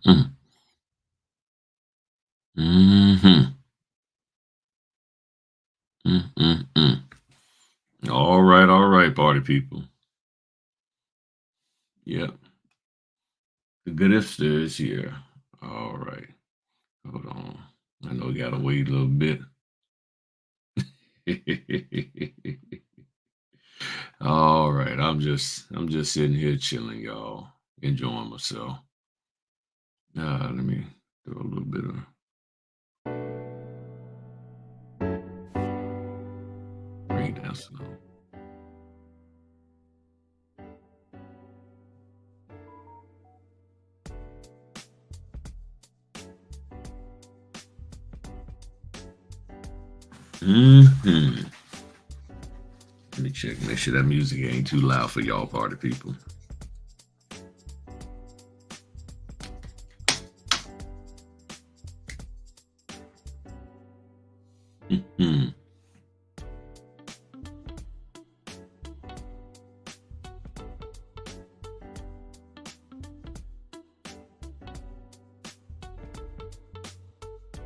mm. Mhm. Mm, mm, mm. All right, party people. Yep. The good ifster is here. All right. Hold on. I know we gotta wait a little bit. All right. I'm just sitting here chilling, y'all. Enjoying myself. Let me do a little bit of bring it down slow. Hmm. Let me check, make sure that music ain't too loud for y'all party people. Hmm.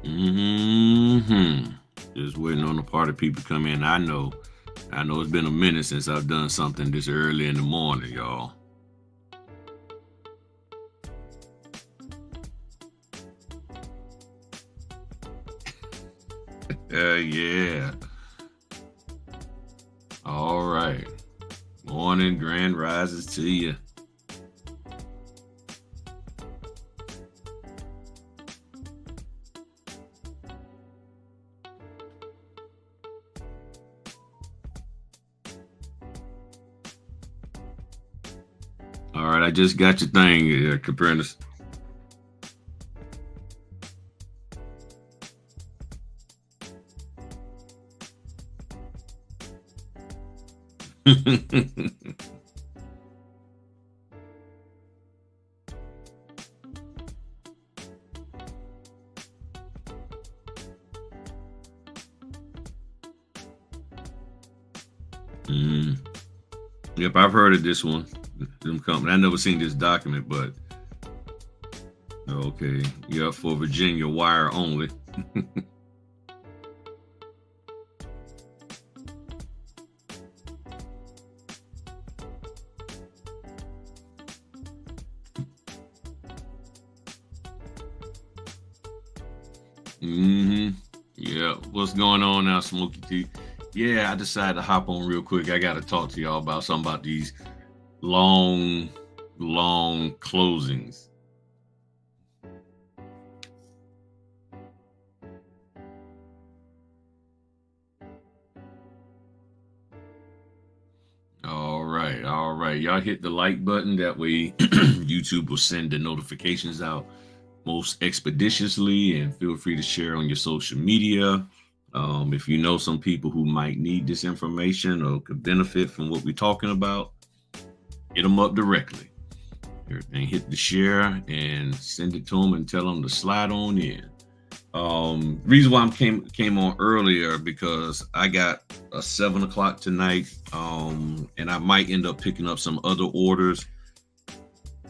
Hmm. Just waiting on the party people to come in. I know it's been a minute since I've done something this early in the morning, y'all. Yeah. All right. Morning, grand rises to you. All right, I just got your thing, Capernicus. Mm. Yep, I've heard of this one. Them company. I never seen this document, but okay. Yep, for Virginia wire only. Hmm. Yeah. What's going on now, Smoky T? Yeah, I decided to hop on real quick. I got to talk to y'all about something about these long, long closings. All right, all right. Y'all hit the like button. That way, YouTube will send the notifications out most expeditiously. And feel free to share on your social media. If you know some people who might need this information or could benefit from what we're talking about, hit them up directly. Everything, hit the share and send it to them and tell them to slide on in. Reason why I came on earlier because I got a 7 o'clock tonight, and I might end up picking up some other orders.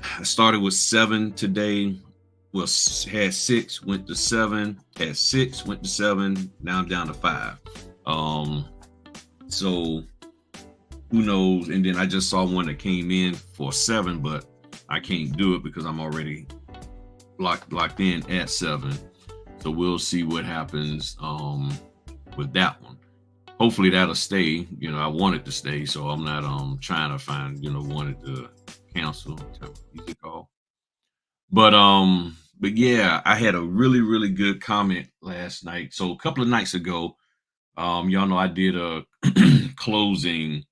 I started with 7 today. Well, had 6, went to 7, had 6, went to 7. Now I'm down to 5. Um, so who knows? And then I just saw one that came in for 7, but I can't do it because I'm already locked in at 7. So we'll see what happens with that one. Hopefully that'll stay. I want it to stay, so I'm not trying to find wanted to cancel. Easy call. But yeah, I had a really really good comment last night. So a couple of nights ago, y'all know I did a closing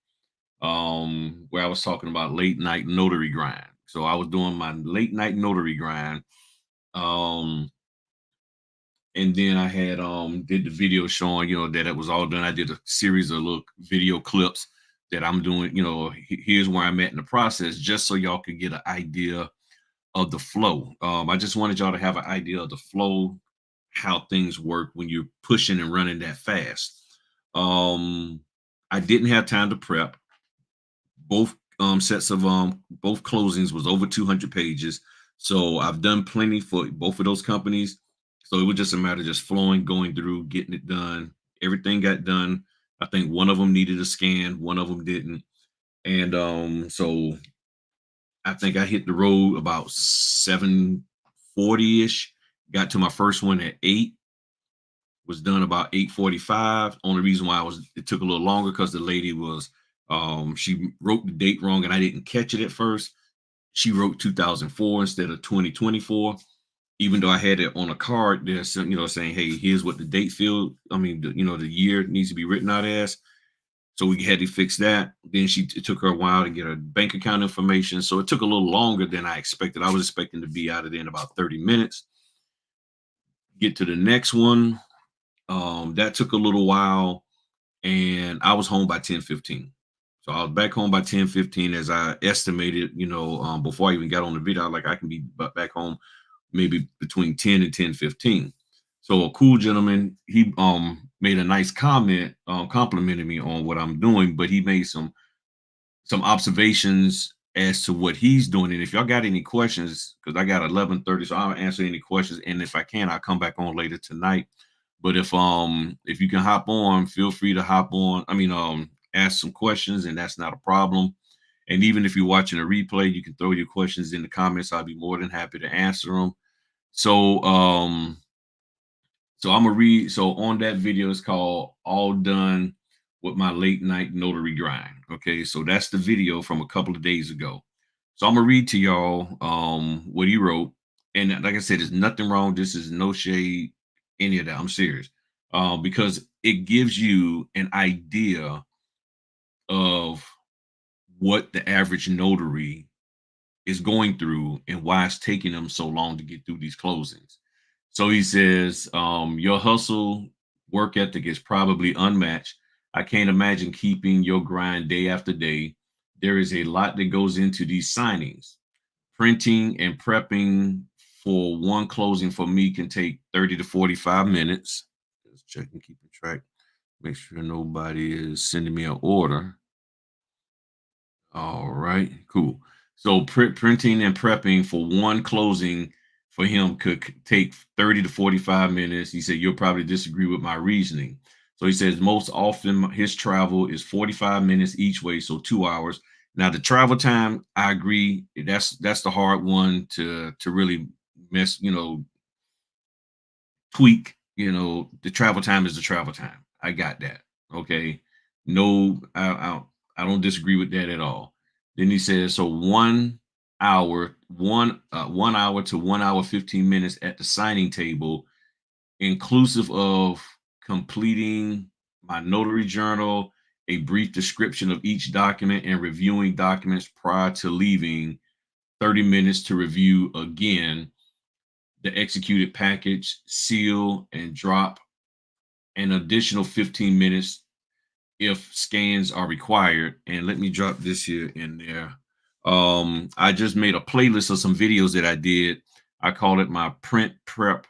where I was talking about late night notary grind. So I was doing my late night notary grind. Um and then I had did the video showing that it was all done. I did a series of little video clips that I'm doing. Here's where I'm at in the process, just so y'all could get an idea of the flow. I just wanted y'all to have an idea of the flow, how things work when you're pushing and running that fast. Um, I didn't have time to prep. Both sets of both closings was over 200 pages. So I've done plenty for both of those companies. So it was just a matter of just flowing, going through, getting it done. Everything got done. I think one of them needed a scan, one of them didn't. And so I think I hit the road about 7:40-ish. Got to my first one at 8, was done about 8:45. Only reason why it took a little longer because the lady was she wrote the date wrong and I didn't catch it at first. She wrote 2004 instead of 2024, even though I had it on a card there, saying, "Hey, here's what the date field. I mean, the year needs to be written out as." So we had to fix that. Then it took her a while to get her bank account information, so it took a little longer than I expected. I was expecting to be out of there in about 30 minutes. Get to the next one. That took a little while, and I was home by 10:15. So I was back home by 10:15 as I estimated, before I even got on the video. I was like, I can be back home maybe between 10 and 10:15. So a cool gentleman, he made a nice comment, complimenting me on what I'm doing, but he made some observations as to what he's doing. And if y'all got any questions, because I got 11:30, so I'll answer any questions. And if I can, I'll come back on later tonight. But if you can hop on, feel free to hop on. I mean, ask some questions, and that's not a problem. And even if you're watching a replay, you can throw your questions in the comments. I'll be more than happy to answer them. So so I'm gonna read. So on that video, it's called "All Done with My Late Night Notary Grind." Okay, so that's the video from a couple of days ago. So I'm gonna read to y'all what he wrote. And like I said, there's nothing wrong. This is no shade, any of that. I'm serious. Because it gives you an idea of what the average notary is going through and why it's taking them so long to get through these closings. So he says, your hustle work ethic is probably unmatched. I can't imagine keeping your grind day after day. There is a lot that goes into these signings. Printing and prepping for one closing for me can take 30 to 45 minutes. Just checking, keeping track. Make sure nobody is sending me an order. All right, cool. So printing and prepping for one closing for him could take 30 to 45 minutes. He said, you'll probably disagree with my reasoning. So he says most often his travel is 45 minutes each way, so 2 hours. Now the travel time, I agree. That's the hard one to really mess, tweak. The travel time is the travel time. I got that. Okay. No, I don't disagree with that at all. Then he says, so 1 hour, 1 hour to 1 hour 15 minutes at the signing table, inclusive of completing my notary journal, a brief description of each document, and reviewing documents prior to leaving. 30 minutes to review again the executed package, seal, and drop an additional 15 minutes if scans are required. And let me drop this here in there. I just made a playlist of some videos that I did. I call it my print prep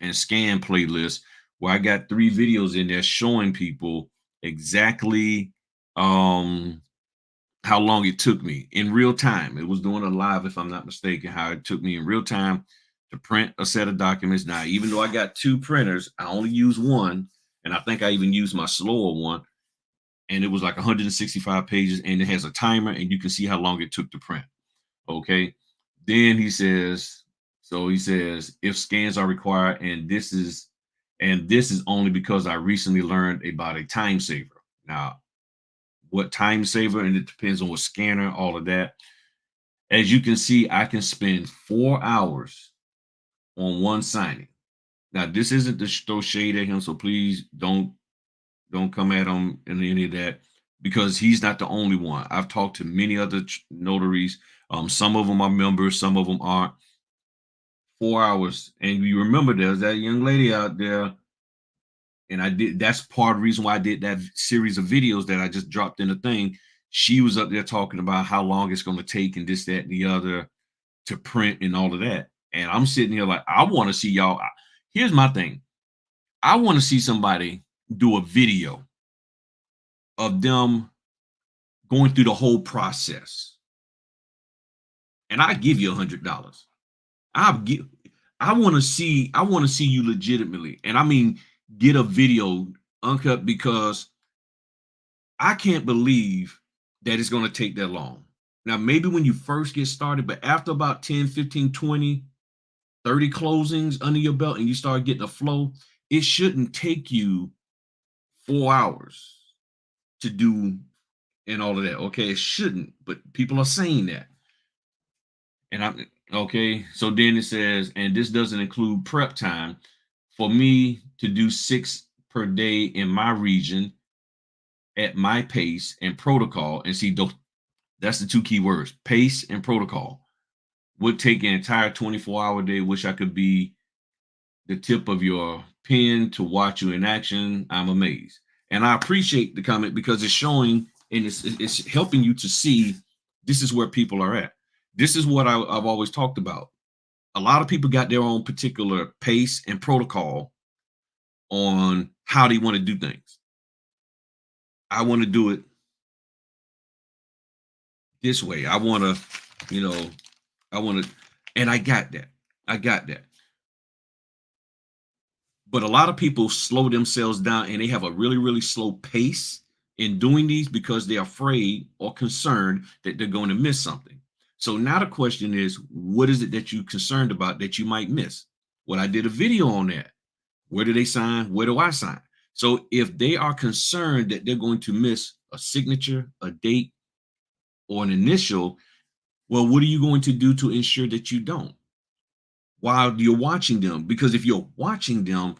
and scan playlist, where I got 3 videos in there showing people exactly how long it took me in real time. It was doing a live, if I'm not mistaken, how it took me in real time to print a set of documents. Now, even though I got 2 printers, I only use one, and I think I even used my slower one, and it was like 165 pages, and it has a timer, and you can see how long it took to print. Okay. Then he says, if scans are required, and this is only because I recently learned about a time saver. Now, what time saver, and it depends on what scanner, all of that. As you can see, I can spend 4 hours on one signing. Now, this isn't to throw shade at him, so please don't come at him and any of that, because he's not the only one. I've talked to many other notaries. Some of them are members, some of them aren't. 4 hours, and you remember there's that young lady out there, and that's part of the reason why I did that series of videos that I just dropped in the thing. She was up there talking about how long it's going to take and this, that, and the other to print and all of that. And I'm sitting here like, I want to see y'all. Here's my thing. I want to see somebody do a video of them going through the whole process. And I give you $100. I want to see you legitimately, and I mean get a video uncut, because I can't believe that it's going to take that long. Now, maybe when you first get started, but after about 10, 15, 20, 30 closings under your belt and you start getting a flow, it shouldn't take you 4 hours to do and all of that. Okay, it shouldn't, but people are saying that. And I'm okay. So then it says, and this doesn't include prep time. For me to do 6 per day in my region at my pace and protocol, and see, that's the 2 key words: pace and protocol. Would take an entire 24-hour day. Wish I could be the tip of your pen to watch you in action. I'm amazed. And I appreciate the comment, because it's showing and it's helping you to see this is where people are at. This is what I've always talked about. A lot of people got their own particular pace and protocol on how they want to do things. I want to do it this way. I want to, I want to, and I got that. I got that. But a lot of people slow themselves down and they have a really, really slow pace in doing these because they're afraid or concerned that they're going to miss something. So now the question is, what is it that you're concerned about that you might miss? Well, I did a video on that. Where do they sign? Where do I sign? So if they are concerned that they're going to miss a signature, a date, or an initial, well, what are you going to do to ensure that you don't while you're watching them? Because if you're watching them,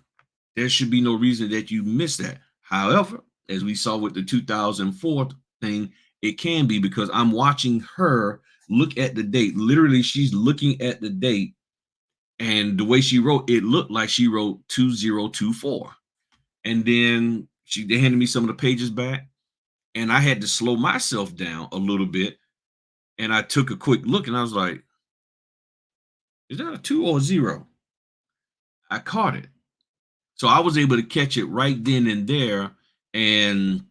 there should be no reason that you miss that. However, as we saw with the 2004 thing, it can be because I'm watching her look at the date. Literally, she's looking at the date, and the way she wrote, it looked like she wrote 2024. And then they handed me some of the pages back, and I had to slow myself down a little bit. And I took a quick look, and I was like, is that a 2 or a 0? I caught it. So I was able to catch it right then and there, and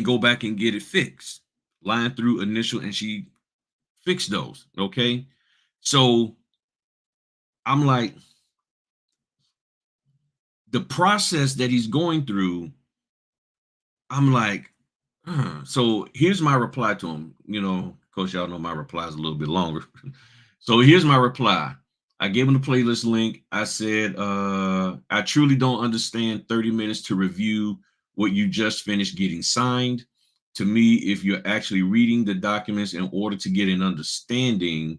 go back and get it fixed. Line through initial, and she fixed those. Okay. So I'm like, the process that he's going through, I'm like, So here's my reply to him. Of course, y'all know my reply is a little bit longer. So here's my reply. I gave him the playlist link. I said, I truly don't understand 30 minutes to review what you just finished getting signed. To me, if you're actually reading the documents in order to get an understanding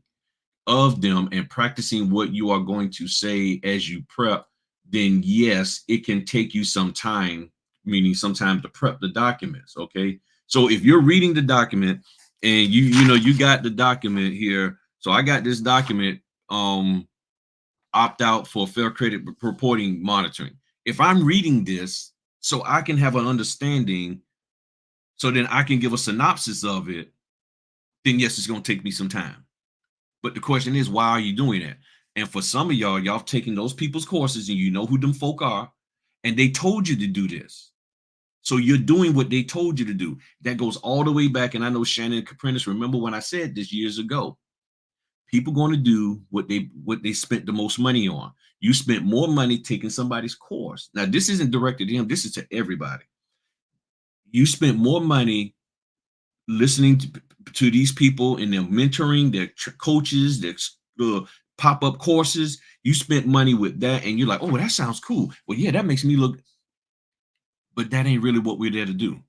of them and practicing what you are going to say as you prep, then yes, it can take you some time, meaning some time to prep the documents. Okay. So if you're reading the document and you got the document here. So I got this document, opt out for fair credit reporting monitoring. If I'm reading this so I can have an understanding, so then I can give a synopsis of it, then yes, it's going to take me some time. But the question is, why are you doing that? And for some of y'all have taken those people's courses and you know who them folk are, and they told you to do this. So you're doing what they told you to do. That goes all the way back. And I know Shannon Caprentice, remember when I said this years ago, people going to do what they spent the most money on. You spent more money taking somebody's course. Now, this isn't directed to him. This is to everybody. You spent more money listening to these people and their mentoring, their coaches, their pop-up courses. You spent money with that, and you're like, oh, that sounds cool. Well, yeah, that makes me look, but that ain't really what we're there to do.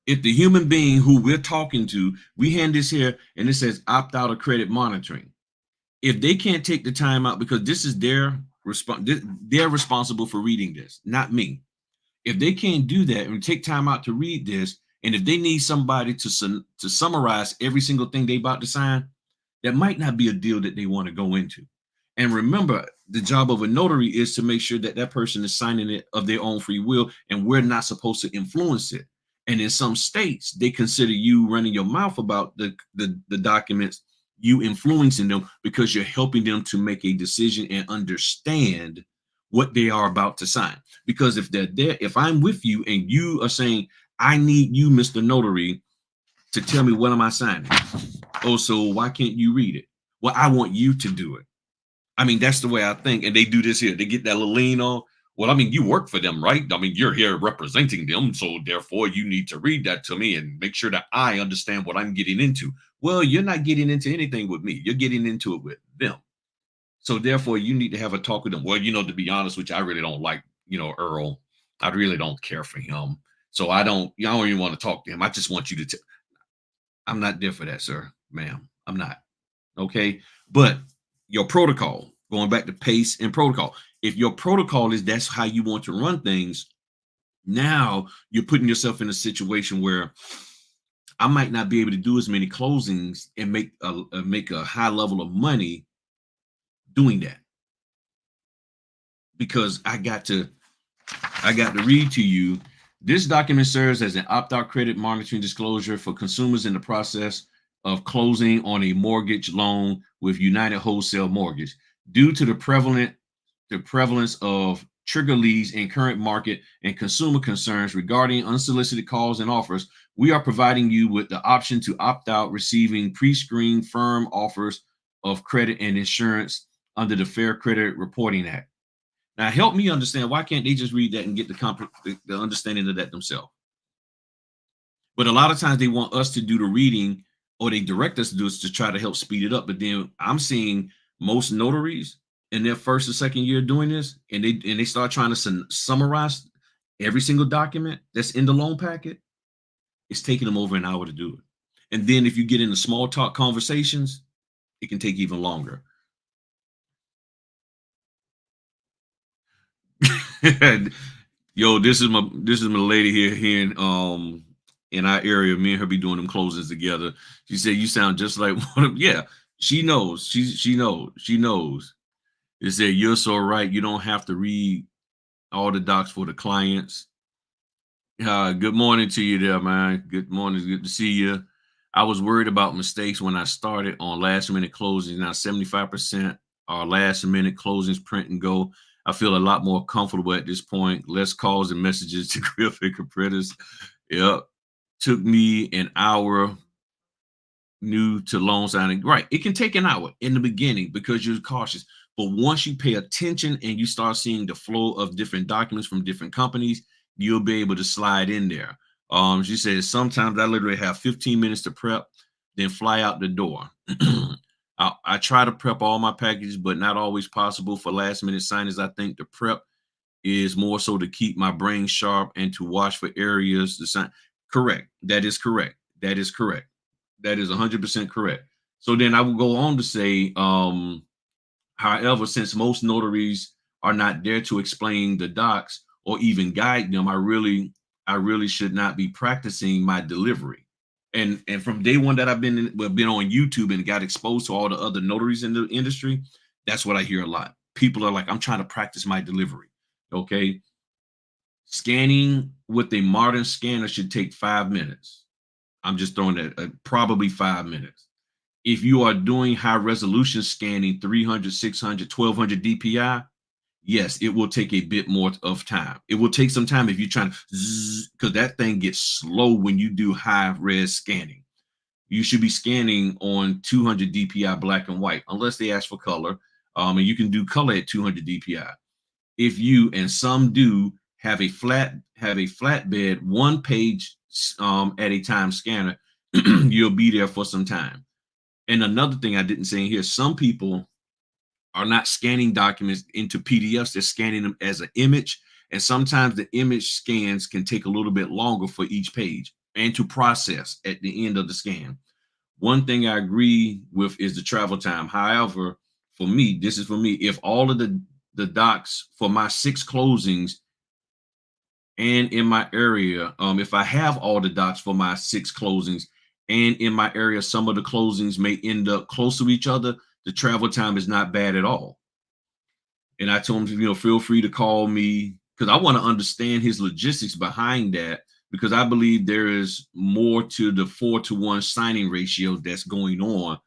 If the human being who we're talking to, we hand this here and it says opt out of credit monitoring. If they can't take the time out, because this is their response, they're responsible for reading this, not me. If they can't do that and take time out to read this, and if they need somebody to summarize every single thing they about to sign, that might not be a deal that they want to go into. And remember, the job of a notary is to make sure that that person is signing it of their own free will, and we're not supposed to influence it. And in some states, they consider you running your mouth about the documents, you influencing them, because you're helping them to make a decision and understand what they are about to sign. Because if they're there, if I'm with you and you are saying, I need you, Mr. Notary, to tell me what am I signing? Oh, so why can't you read it? Well, I want you to do it. I mean, that's the way I think. And they do this here. They get that little lean on. Well, I mean, you work for them, right? I mean, you're here representing them. So therefore, you need to read that to me and make sure that I understand what I'm getting into. Well, you're not getting into anything with me. You're getting into it with them. So therefore, you need to have a talk with them. Well, to be honest with you, I really don't like, Earl. I really don't care for him. So I don't even want to talk to him. I just want you to, I'm not there for that, sir, ma'am. I'm not. Okay. But your protocol, going back to pace and protocol, if your protocol is that's how you want to run things, now you're putting yourself in a situation where I might not be able to do as many closings and make a high level of money doing that because I got to read to you. This document serves as an opt-out credit monitoring disclosure for consumers in the process of closing on a mortgage loan with United Wholesale Mortgage. Due to the prevalence of trigger leads in current market and consumer concerns regarding unsolicited calls and offers, we are providing you with the option to opt out receiving pre-screened firm offers of credit and insurance under the Fair Credit Reporting Act. Now, help me understand, why can't they just read that and get the understanding of that themselves? But a lot of times they want us to do the reading, or they direct us to do it to try to help speed it up. But then I'm seeing most notaries in their first or second year doing this, and they start trying to summarize every single document that's in the loan packet. It's taking them over an hour to do it. And then if you get into small talk conversations, it can take even longer. Yo, this is my lady here in our area. Me and her be doing them closings together. She said you sound just like one of, yeah. She knows. She knows. It said you're so right. You don't have to read all the docs for the clients. Good morning to you there, man. Good morning. Good to see you. I was worried about mistakes when I started on last minute closings. Now 75% are last minute closings, print and go. I feel a lot more comfortable at this point. Less calls and messages to graphic printers. Yep. Took me an hour new to loan signing. Right. It can take an hour in the beginning because you're cautious. But once you pay attention and you start seeing the flow of different documents from different companies, you'll be able to slide in there. She says sometimes I literally have 15 minutes to prep, then fly out the door. I try to prep all my packages, but not always possible for last minute signings. I think the prep is more so to keep my brain sharp and to watch for areas to sign. Correct. That is correct. That is correct. That is 100% correct. So then I will go on to say, however, since most notaries are not there to explain the docs or even guide them, I really should not be practicing my delivery. And from day one that I've been on YouTube and got exposed to all the other notaries in the industry, that's what I hear a lot. People are like, I'm trying to practice my delivery. Okay. Scanning with a modern scanner should take 5 minutes. I'm just throwing that, probably 5 minutes. If you are doing high resolution scanning, 300, 600, 1200 DPI, yes, it will take a bit more of time. It will take some time if you're trying to, because that thing gets slow when you do high res scanning. You should be scanning on 200 DPI black and white, unless they ask for color. And you can do color at 200 DPI. If you, and some do, have a flatbed one page at a time scanner, you'll be there for some time. And another thing I didn't say in here, some people are not scanning documents into PDFs, they're scanning them as an image. And sometimes the image scans can take a little bit longer for each page and to process at the end of the scan. One thing I agree with is the travel time. However, for me, this is for me, if all of the docs for my 6 closings and in my area, if I have all the docs for my 6 closings and in my area, some of the closings may end up close to each other, the travel time is not bad at all. And I told him, feel free to call me because I want to understand his logistics behind that, because I believe there is more to the 4-to-1 signing ratio that's going on.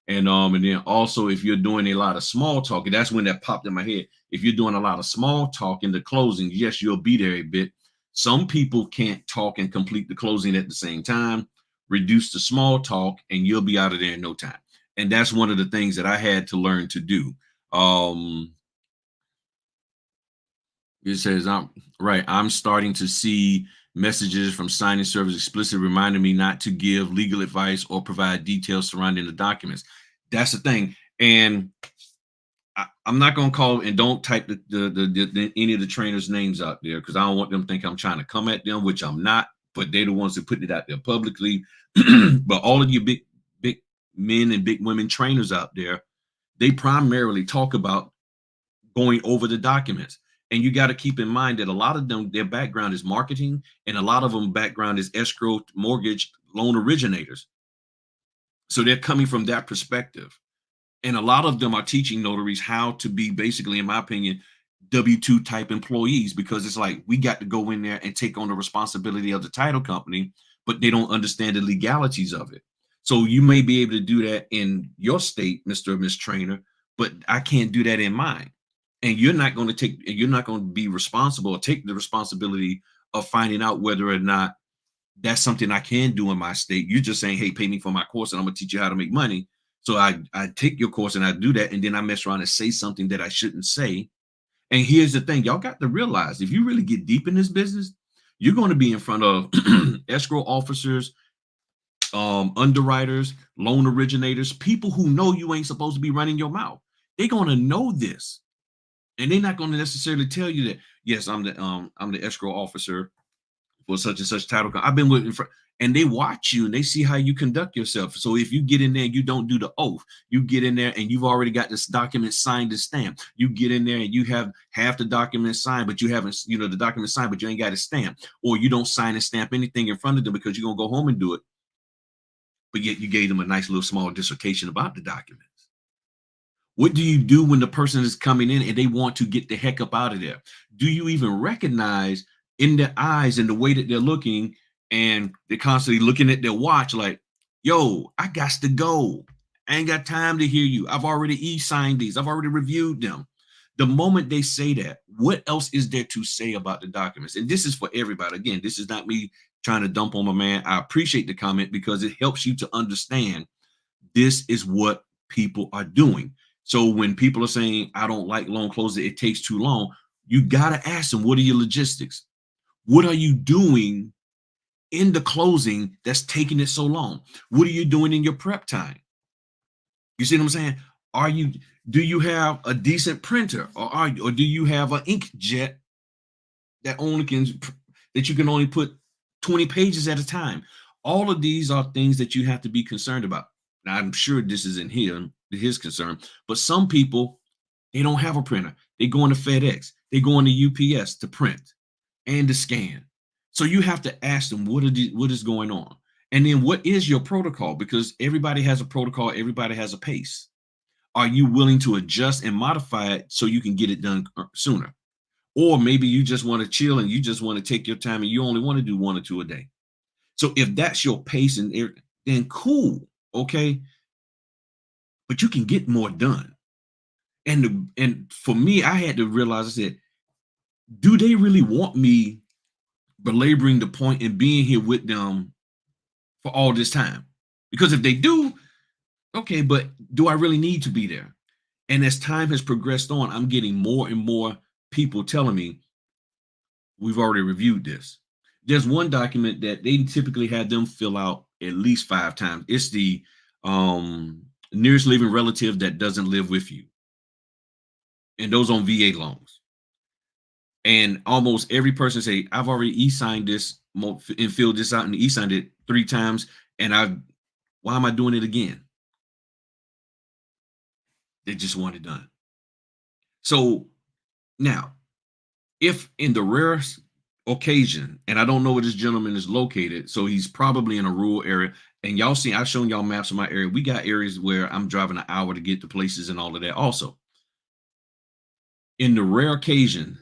And then also, if you're doing a lot of small talk, and that's when that popped in my head. If you're doing a lot of small talk in the closing, yes, you'll be there a bit. Some people can't talk and complete the closing at the same time. Reduce the small talk and you'll be out of there in no time. And that's one of the things that I had to learn to do. Um, it says, I'm right. I'm starting to see messages from signing service explicitly reminding me not to give legal advice or provide details surrounding the documents. That's the thing. And I'm not going to call and don't type any of the trainers' names out there because I don't want them to think I'm trying to come at them, which I'm not. But they're the ones that put it out there publicly. But all of you big men and big women trainers out there, they primarily talk about going over the documents. And you got to keep in mind that a lot of them, their background is marketing, and a lot of them background is escrow, mortgage, loan originators. So they're coming from that perspective. And a lot of them are teaching notaries how to be basically, in my opinion, W-2 type employees, because it's like we got to go in there and take on the responsibility of the title company, but they don't understand the legalities of it. So you may be able to do that in your state, Mr. or Miss Trainer, but I can't do that in mine. And you're not going to be responsible or take the responsibility of finding out whether or not that's something I can do in my state. You're just saying, hey, pay me for my course and I'm gonna teach you how to make money. So I take your course and I do that, and then I mess around and say something that I shouldn't say. And here's the thing, y'all got to realize if you really get deep in this business, you're going to be in front of escrow officers, underwriters, loan originators, people who know you ain't supposed to be running your mouth. They're going to know this, and they're not going to necessarily tell you that, yes, I'm the escrow officer for such and such title. I've been with, and they watch you and they see how you conduct yourself. So if you get in there and you don't do the oath, you get in there and you've already got this document signed and stamped. You get in there and you have half the document signed, but you haven't, the document signed, but you ain't got it stamped, or you don't sign and stamp anything in front of them because you're gonna go home and do it. But yet you gave them a nice little small dissertation about the documents. What do you do when the person is coming in and they want to get the heck up out of there? Do you even recognize in their eyes and the way that they're looking, and they're constantly looking at their watch like, yo, I got to go. I ain't got time to hear you. I've already e-signed these. I've already reviewed them. The moment they say that, what else is there to say about the documents? And this is for everybody. Again, this is not me trying to dump on my man. I appreciate the comment because it helps you to understand this is what people are doing. So when people are saying, I don't like loan closing, it takes too long, you got to ask them, what are your logistics? What are you doing in the closing that's taking it so long? What are you doing in your prep time? You see what I'm saying? Do you have a decent printer, or do you have an inkjet that you can only put 20 pages at a time? All of these are things that you have to be concerned about. Now, I'm sure this is in his concern, but some people, they don't have a printer. They go into FedEx, they go into UPS to print and to scan. So you have to ask them what is going on, and then what is your protocol, because everybody has a protocol, everybody has a pace. Are you willing to adjust and modify it so you can get it done sooner? Or maybe you just want to chill and you just want to take your time and you only want to do one or two a day. So if that's your pace, and then cool, okay, but you can get more done. And for me, I had to realize, I said, do they really want me belaboring the point and being here with them for all this time? Because if they do, okay, but do I really need to be there? And as time has progressed on, I'm getting more and more people telling me, we've already reviewed this. There's one document that they typically have them fill out at least 5 times. It's the nearest living relative that doesn't live with you. And those on VA loans. And almost every person say, I've already e-signed this and filled this out and e-signed it 3 times. And why am I doing it again? They just want it done. So now, if in the rarest occasion, and I don't know where this gentleman is located, so he's probably in a rural area. And y'all see, I've shown y'all maps of my area. We got areas where I'm driving an hour to get to places and all of that also. In the rare occasion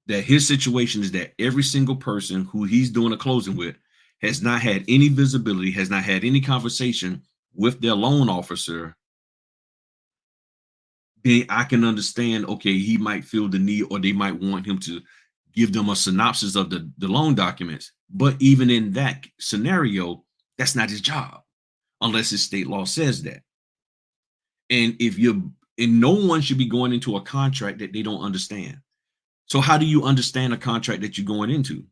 that his situation is that every single person who he's doing a closing with has not had any visibility, has not had any conversation with their loan officer, then I can understand, okay, he might feel the need, or they might want him to give them a synopsis of the loan documents. But even in that scenario, that's not his job, unless his state law says that. And no one should be going into a contract that they don't understand. So how do you understand a contract that you're going into?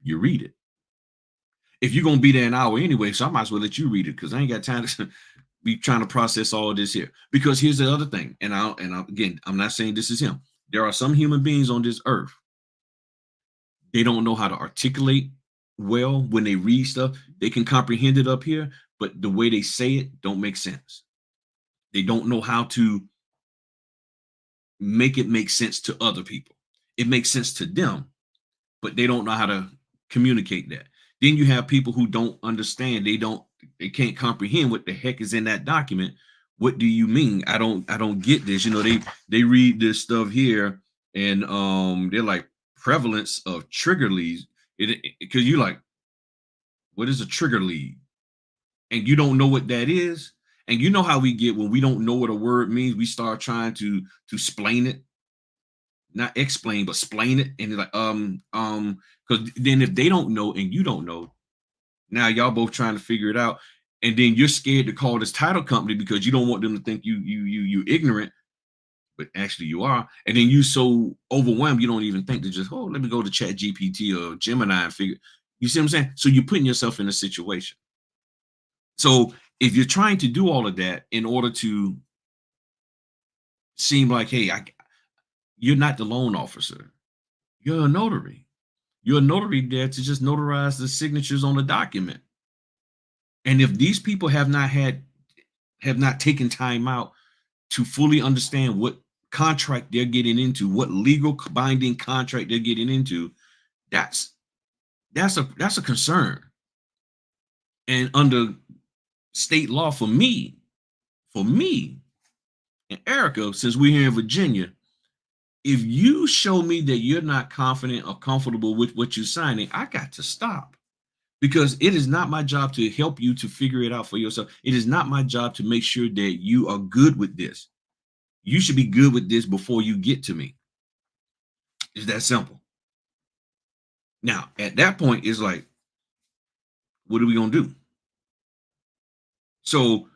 You read it. If you're gonna be there an hour anyway, so I might as well let you read it because I ain't got time to be trying to process all of this here. Because here's the other thing, again, I'm not saying this is him. There are some human beings on this earth. They don't know how to articulate well when they read stuff. They can comprehend it up here, but the way they say it don't make sense. They don't know how to make it make sense to other people. It makes sense to them, but they don't know how to communicate that. Then you have people who don't understand. They can't comprehend what the heck is in that document. What do you mean? I don't get this. They read this stuff here and they're like prevalence of trigger leads. Because you're like, what is a trigger lead? And you don't know what that is. And you know how we get when we don't know what a word means, we start trying to explain it, not explain, but explain it. And they're like, because then if they don't know and you don't know, now y'all both trying to figure it out. And then you're scared to call this title company because you don't want them to think you ignorant, but actually you are. And then you so overwhelmed, you don't even think to just, let me go to Chat GPT or Gemini and figure. You see what I'm saying? So you're putting yourself in a situation. So if you're trying to do all of that in order to seem like, hey, you're not the loan officer. You're a notary. You're a notary there to just notarize the signatures on the document. And if these people have not taken time out to fully understand what contract they're getting into, what legal binding contract they're getting into, that's a concern. And under state law, for me, and Erica, since we're here in Virginia, if you show me that you're not confident or comfortable with what you're signing, I got to stop. Because it is not my job to help you to figure it out for yourself. It is not my job to make sure that you are good with this. You should be good with this before you get to me. It's that simple. Now, at that point, it's like, what are we going to do? So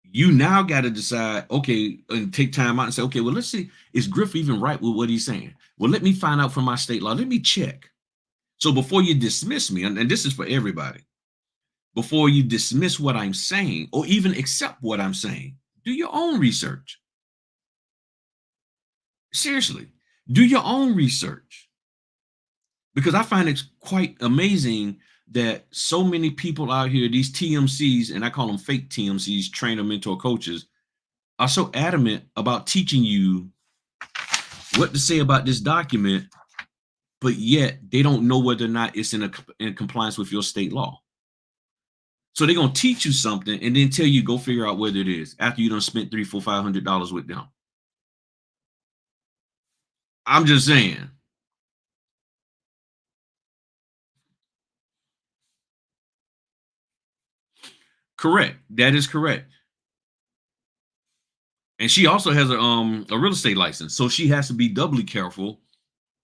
you now got to decide, okay, and take time out and say, okay, well, let's see, is Griff even right with what he's saying? Well, let me find out from my state law. Let me check. So before you dismiss me, and this is for everybody, before you dismiss what I'm saying or even accept what I'm saying, do your own research. Seriously, do your own research. Because I find it quite amazing that so many people out here, these TMCs, and I call them fake TMCs, trainer, mentor, coaches, are so adamant about teaching you what to say about this document, but yet they don't know whether or not it's in compliance with your state law. So they're gonna teach you something and then tell you go figure out whether it is after you done spent $300, $400, $500 with them. I'm just saying. Correct. That is correct. And she also has a real estate license, so she has to be doubly careful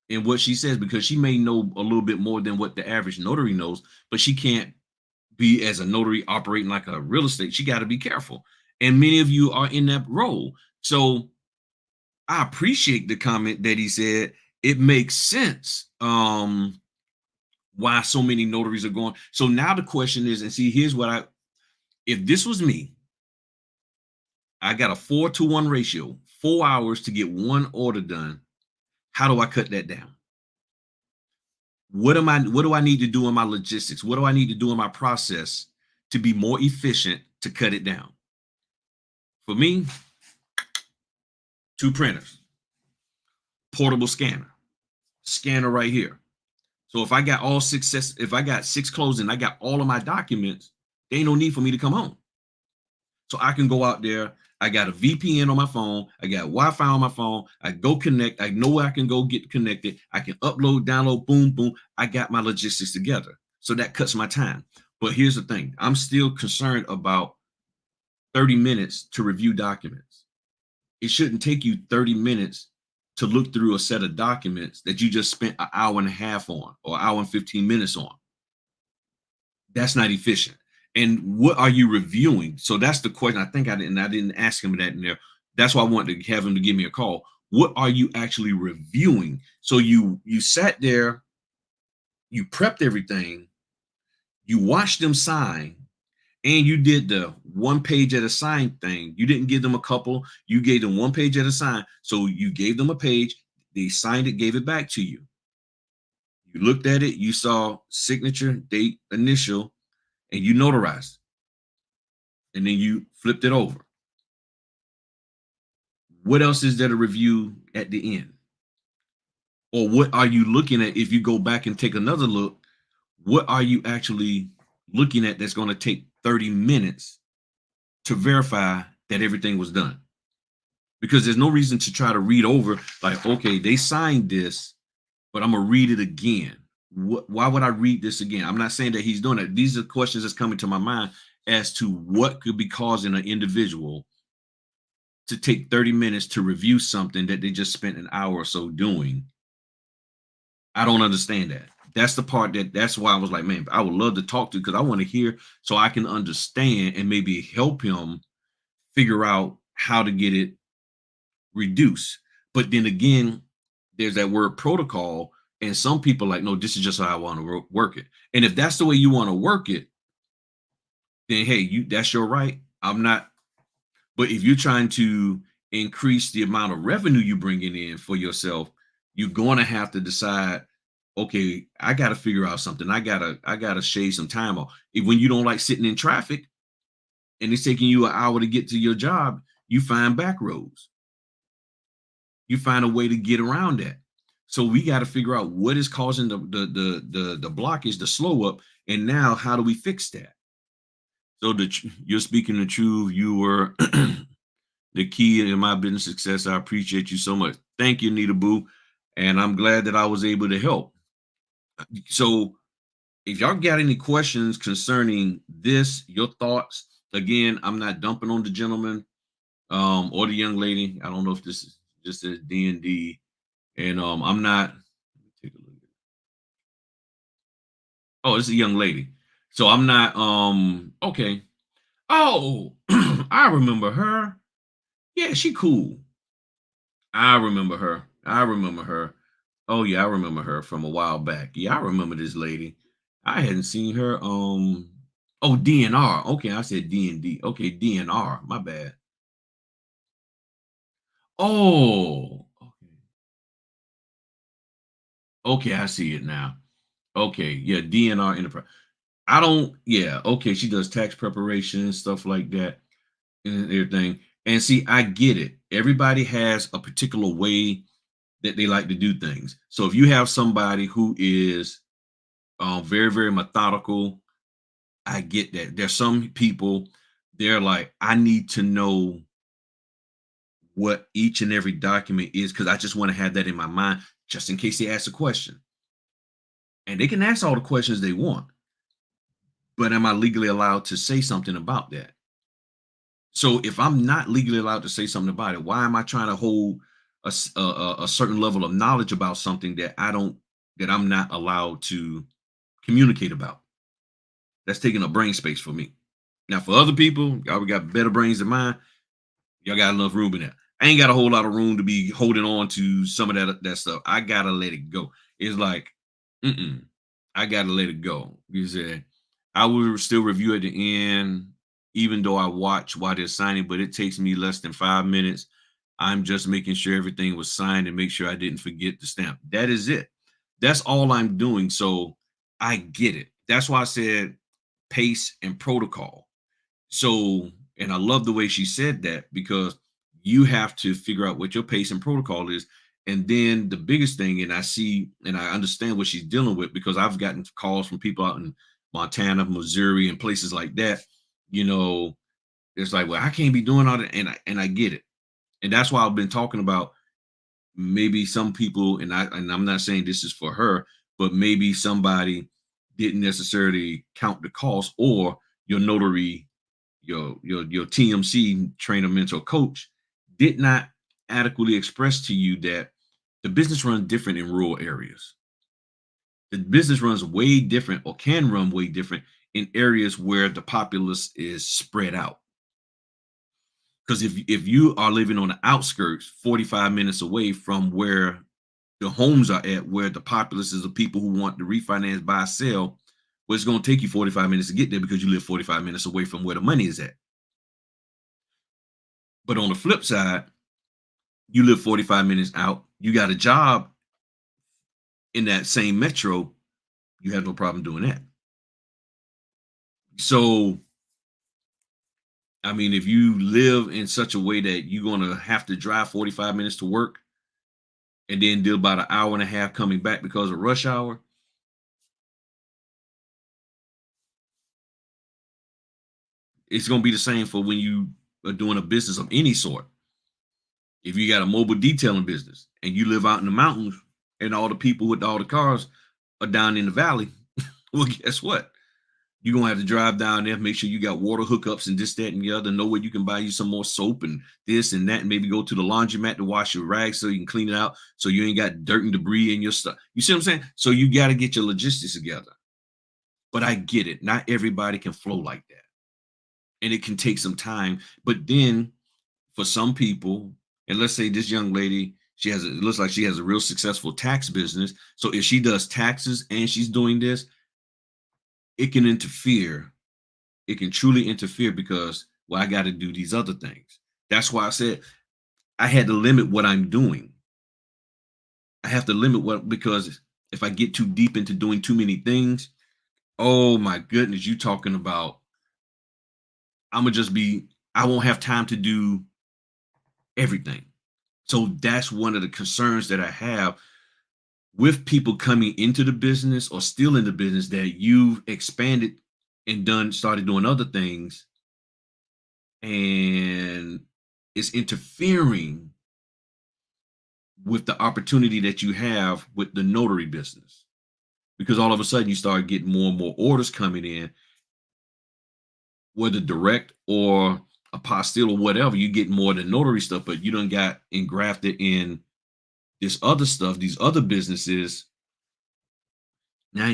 in what she says because she may know a little bit more than what the average notary knows, but she can't be as a notary operating like a real estate. She got to be careful, and many of you are in that role. So I appreciate the comment that he said. It makes sense why so many notaries are going. So now the question is, and see, here's what if this was me, I got a 4-to-1 ratio, 4 hours to get one order done. How do I cut that down? What do I need to do in my logistics? What do I need to do in my process to be more efficient to cut it down? For me, 2 printers, portable scanner right here. So if I got if I got 6 closing, I got all of my documents, there ain't no need for me to come home. So I can go out there. I got a VPN on my phone. I got Wi-Fi on my phone. I go connect. I know I can go get connected. I can upload, download, boom, boom. I got my logistics together. So that cuts my time. But here's the thing. I'm still concerned about 30 minutes to review documents. It shouldn't take you 30 minutes to look through a set of documents that you just spent an hour and a half on or an hour and 15 minutes on. That's not efficient. And what are you reviewing? So that's the question. I think I didn't ask him that in there. That's why I wanted to have him to give me a call. What are you actually reviewing? So you sat there, you prepped everything, you watched them sign, and you did the one page at a sign thing. You didn't give them a couple, you gave them one page at a sign. So you gave them a page, they signed it, gave it back to you. You looked at it, you saw signature, date, initial, and you notarized. And then you flipped it over. What else is there to review at the end? Or what are you looking at if you go back and take another look? What are you actually looking at that's going to take 30 minutes to verify that everything was done? Because there's no reason to try to read over, like, okay, they signed this, but I'm going to read it again. Why would I read this again? I'm not saying that he's doing that. These are questions that's coming to my mind as to what could be causing an individual to take 30 minutes to review something that they just spent an hour or so doing. I don't understand that. That's the part that's why I was like, man, I would love to talk to, because I want to hear so I can understand and maybe help him figure out how to get it reduced. But then again, there's that word protocol, and some people like, no, this is just how I want to work it. And if that's the way you want to work it, then hey, that's your right. I'm not. But if you're trying to increase the amount of revenue you bringing in for yourself, you're going to have to decide, okay, I got to figure out something. I gotta shave some time off. When you don't like sitting in traffic and it's taking you an hour to get to your job, you find back roads. You find a way to get around that. So we got to figure out what is causing the blockage, the slow up, and now how do we fix that? So you're speaking the truth. You were the key in my business success. I appreciate you so much. Thank you, Nita Boo. And I'm glad that I was able to help. So if y'all got any questions concerning this, your thoughts, again, I'm not dumping on the gentleman or the young lady. I don't know if this is just says D&D. And I'm not, let me take a look. Oh, it's a young lady. So I'm not okay. Oh, I remember her. Yeah, she cool. I remember her. I remember her. Oh yeah, I remember her from a while back. Yeah, I remember this lady. I hadn't seen her. Oh, DNR. Okay, I said D&D. Okay, DNR. My bad. Oh, okay. Okay, I see it now. Okay, yeah, DNR Enterprise. I don't. Yeah, okay. She does tax preparation, stuff like that, and everything. And see, I get it. Everybody has a particular way that they like to do things. So if you have somebody who is very, very methodical, I get that. There's some people, they're like, I need to know what each and every document is because I just want to have that in my mind just in case they ask a question. And they can ask all the questions they want, but am I legally allowed to say something about that? So if I'm not legally allowed to say something about it, why am I trying to hold a certain level of knowledge about something that I'm not allowed to communicate about? That's taking a brain space for me. Now, for other people, y'all got better brains than mine. Y'all got enough room in there. I ain't got a whole lot of room to be holding on to some of that stuff. I gotta let it go. It's like, I gotta let it go. You said I will still review at the end, even though I watch while they're signing, but it takes me less than 5 minutes. I'm just making sure everything was signed and make sure I didn't forget the stamp. That is it. That's all I'm doing. So I get it. That's why I said pace and protocol. So, and I love the way she said that because you have to figure out what your pace and protocol is. And then the biggest thing, and I see and I understand what she's dealing with because I've gotten calls from people out in Montana, Missouri, and places like that. You know, it's like, well, I can't be doing all that, and I get it, and that's why I've been talking about maybe some people, and I'm not saying this is for her, but maybe somebody didn't necessarily count the cost, or your notary, your TMC trainer, mentor, coach did not adequately express to you that the business runs different in rural areas. The business runs way different, or can run way different in areas where the populace is spread out. Because if you are living on the outskirts, 45 minutes away from where the homes are at, where the populace is of people who want to refinance, buy, sell, well, it's going to take you 45 minutes to get there because you live 45 minutes away from where the money is at. But on the flip side, you live 45 minutes out, you got a job in that same metro, you have no problem doing that. So, I mean, if you live in such a way that you're going to have to drive 45 minutes to work and then do about an hour and a half coming back because of rush hour, it's going to be the same for when you are doing a business of any sort. If you got a mobile detailing business and you live out in the mountains and all the people with all the cars are down in the valley, well, guess what? You're gonna have to drive down there, make sure you got water hookups and this, that, and the other. Know where you can buy you some more soap and this and that, and maybe go to the laundromat to wash your rags so you can clean it out so you ain't got dirt and debris in your stuff. You see what I'm saying? So you got to get your logistics together. But I get it. Not everybody can flow like that. And it can take some time. But then for some people, and let's say this young lady, it looks like she has a real successful tax business. So if she does taxes and she's doing this, it can interfere. It can truly interfere because, well, I got to do these other things. That's why I said I had to limit what I'm doing. I have to limit because if I get too deep into doing too many things, oh my goodness, you talking about I'm gonna just be, I won't have time to do everything. So that's one of the concerns that I have with people coming into the business or still in the business, that you've expanded and started doing other things, and it's interfering with the opportunity that you have with the notary business, because all of a sudden you start getting more and more orders coming in, whether direct or apostille or whatever. You get more than notary stuff, but you done got engrafted in this other stuff, these other businesses. Now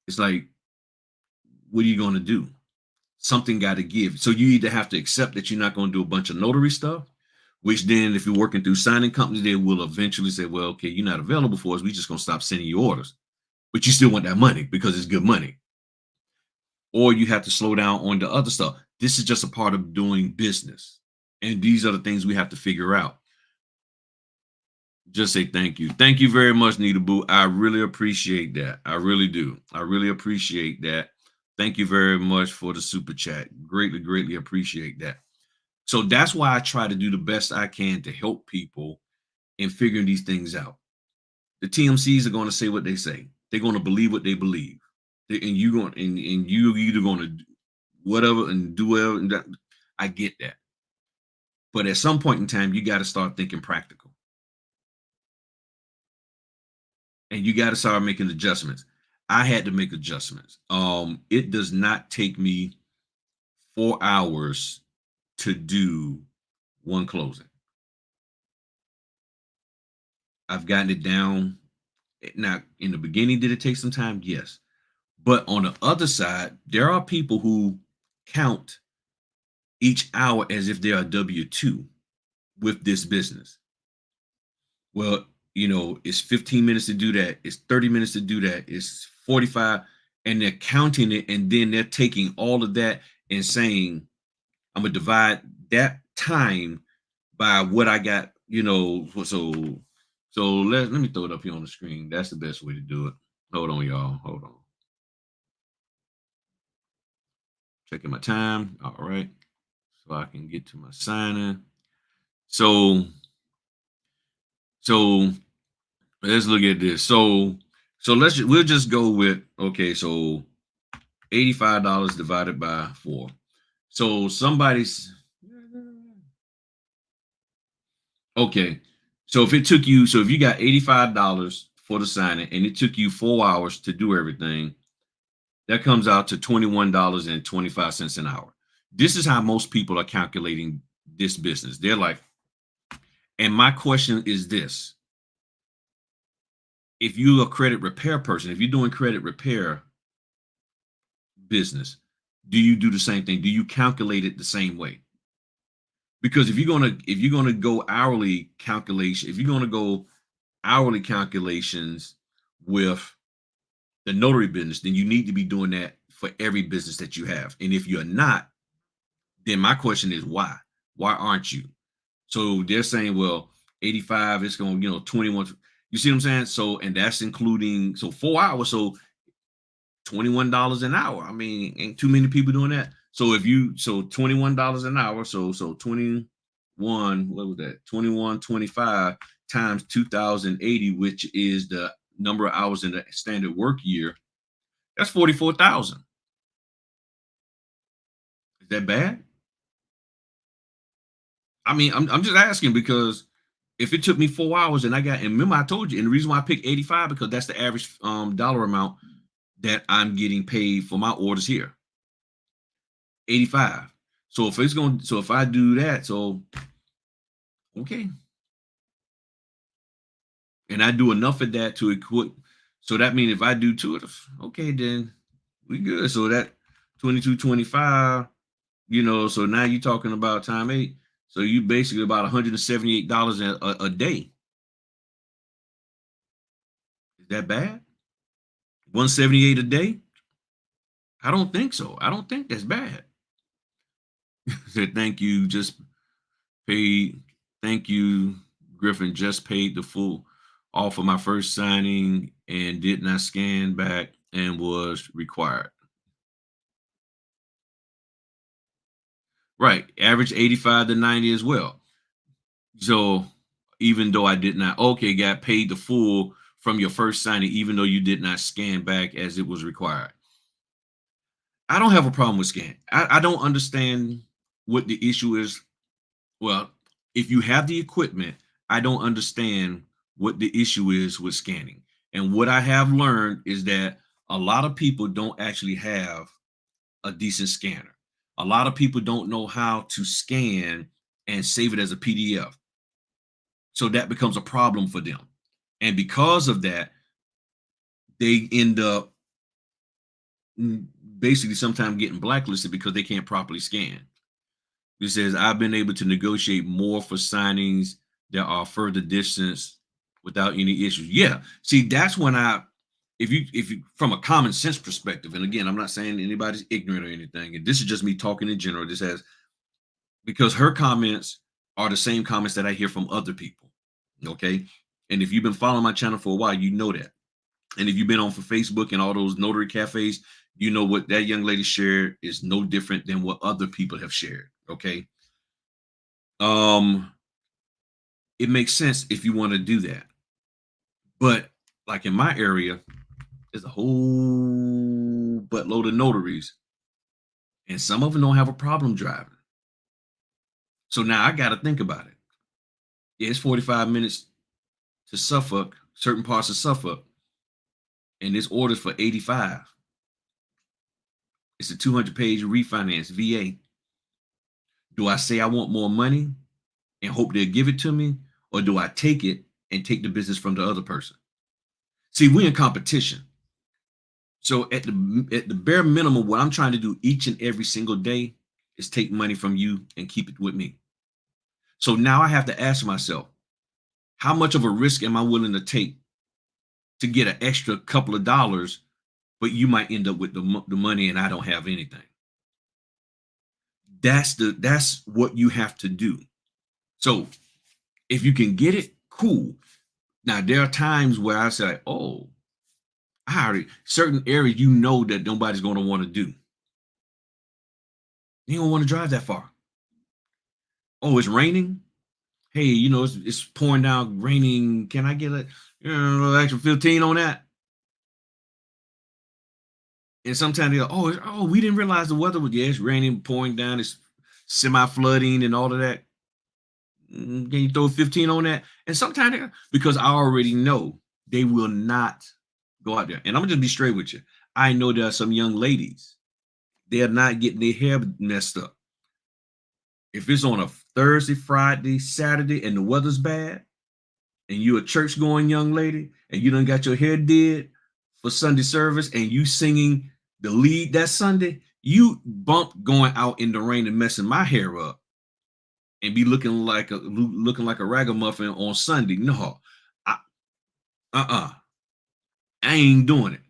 it's like, what are you going to do? Something got to give. So you either have to accept that you're not going to do a bunch of notary stuff, which then if you're working through signing companies, they will eventually say, well, okay, you're not available for us. We just going to stop sending you orders, but you still want that money because it's good money. Or you have to slow down on the other stuff. This is just a part of doing business. And these are the things we have to figure out. Just say thank you. Thank you very much, Nita Boo. I really appreciate that. I really do. I really appreciate that. Thank you very much for the super chat. Greatly, greatly appreciate that. So that's why I try to do the best I can to help people in figuring these things out. The TMCs are going to say what they say. They're going to believe what they believe. And you going and you either going to do whatever and do whatever. And that, I get that. But at some point in time, you got to start thinking practical. And you got to start making adjustments. I had to make adjustments. It does not take me 4 hours to do one closing. I've gotten it down. Now, in the beginning, did it take some time? Yes. But on the other side, there are people who count each hour as if they are W-2 with this business. Well, it's 15 minutes to do that. It's 30 minutes to do that. It's 45. And they're counting it. And then they're taking all of that and saying, I'm going to divide that time by what I got, so let me throw it up here on the screen. That's the best way to do it. Hold on, y'all. Hold on. Checking my time. All right. So I can get to my signing. So let's look at this. So we'll just go with, okay, so $85 divided by 4. So somebody's okay. So if you got $85 for the signing and it took you 4 hours to do everything, that comes out to $21.25 an hour. This is how most people are calculating this business. They're like, and my question is this: if you're a credit repair person, if you're doing credit repair, business, do you do the same thing? Do you calculate it the same way? Because if you're gonna go hourly calculation, if you're gonna go hourly calculations with the notary business, then you need to be doing that for every business that you have. And if you're not, then my question is why? Why aren't you? So they're saying, well, 85, it's going, 21. You see what I'm saying? So, and that's including, so 4 hours. So $21 an hour. I mean, ain't too many people doing that. So so $21 an hour. So 21, what was that? 21.25 times 2,080, which is the number of hours in the standard work year. That's 44,000. Is that bad? I mean, I'm just asking because if it took me 4 hours and remember I told you, and the reason why I picked 85 because that's the average dollar amount that I'm getting paid for my orders here. 85. So if I do that, so okay. And I do enough of that to equip. So that means if I do two of them, okay, then we good. So that 22.25, so now you're talking about time 8. So you basically about $178 a day. Is that bad? 178 a day? I don't think so. I don't think that's bad. Said thank you, just paid. Thank you, Griffin. Just paid the full off of my first signing and did not scan back and was required. Right. Average 85 to 90 as well. So even though I did not, okay, got paid the full from your first signing, even though you did not scan back as it was required. I don't have a problem with scan. I don't understand what the issue is. Well, if you have the equipment, I don't understand what the issue is with scanning. And what I have learned is that a lot of people don't actually have a decent scanner. A lot of people don't know how to scan and save it as a PDF. So that becomes a problem for them. And because of that, they end up basically sometimes getting blacklisted because they can't properly scan. It says, I've been able to negotiate more for signings that are further distance without any issues. Yeah. See, that's when if you, from a common sense perspective, and again, I'm not saying anybody's ignorant or anything, and this is just me talking in general. This has, because her comments are the same comments that I hear from other people. Okay. And if you've been following my channel for a while, you know that. And if you've been on for Facebook and all those notary cafes, you know what that young lady shared is no different than what other people have shared. Okay. It makes sense if you want to do that. But like in my area, there's a whole buttload of notaries, and some of them don't have a problem driving. So now I got to think about it. Yeah, it's 45 minutes to Suffolk, certain parts of Suffolk, and this order's for 85. It's a 200-page refinance VA. Do I say I want more money and hope they'll give it to me, or do I take it and take the business from the other person? See, we're in competition. So at the bare minimum, what I'm trying to do each and every single day is take money from you and keep it with me. So now I have to ask myself, how much of a risk am I willing to take to get an extra couple of dollars, but you might end up with the money and I don't have anything? That's what you have to do. So if you can get it, cool. Now there are times where I say, oh, I already certain areas that nobody's going to want to do. You don't want to drive that far. Oh, it's raining. Hey, it's pouring down, raining. Can I get extra 15 on that? And sometimes they go, oh, we didn't realize the weather was, it's raining, pouring down, it's semi-flooding and all of that. Can you throw 15 on that? And sometimes, because I already know they will not go out there. And I'm gonna just be straight with you. I know there are some young ladies, they're not getting their hair messed up. If it's on a Thursday, Friday, Saturday, and the weather's bad, and you a church going young lady, and you done got your hair did for Sunday service, and you singing the lead that Sunday, you bump going out in the rain and messing my hair up and be looking like a ragamuffin on Sunday. No, I, uh-uh, I ain't doing it.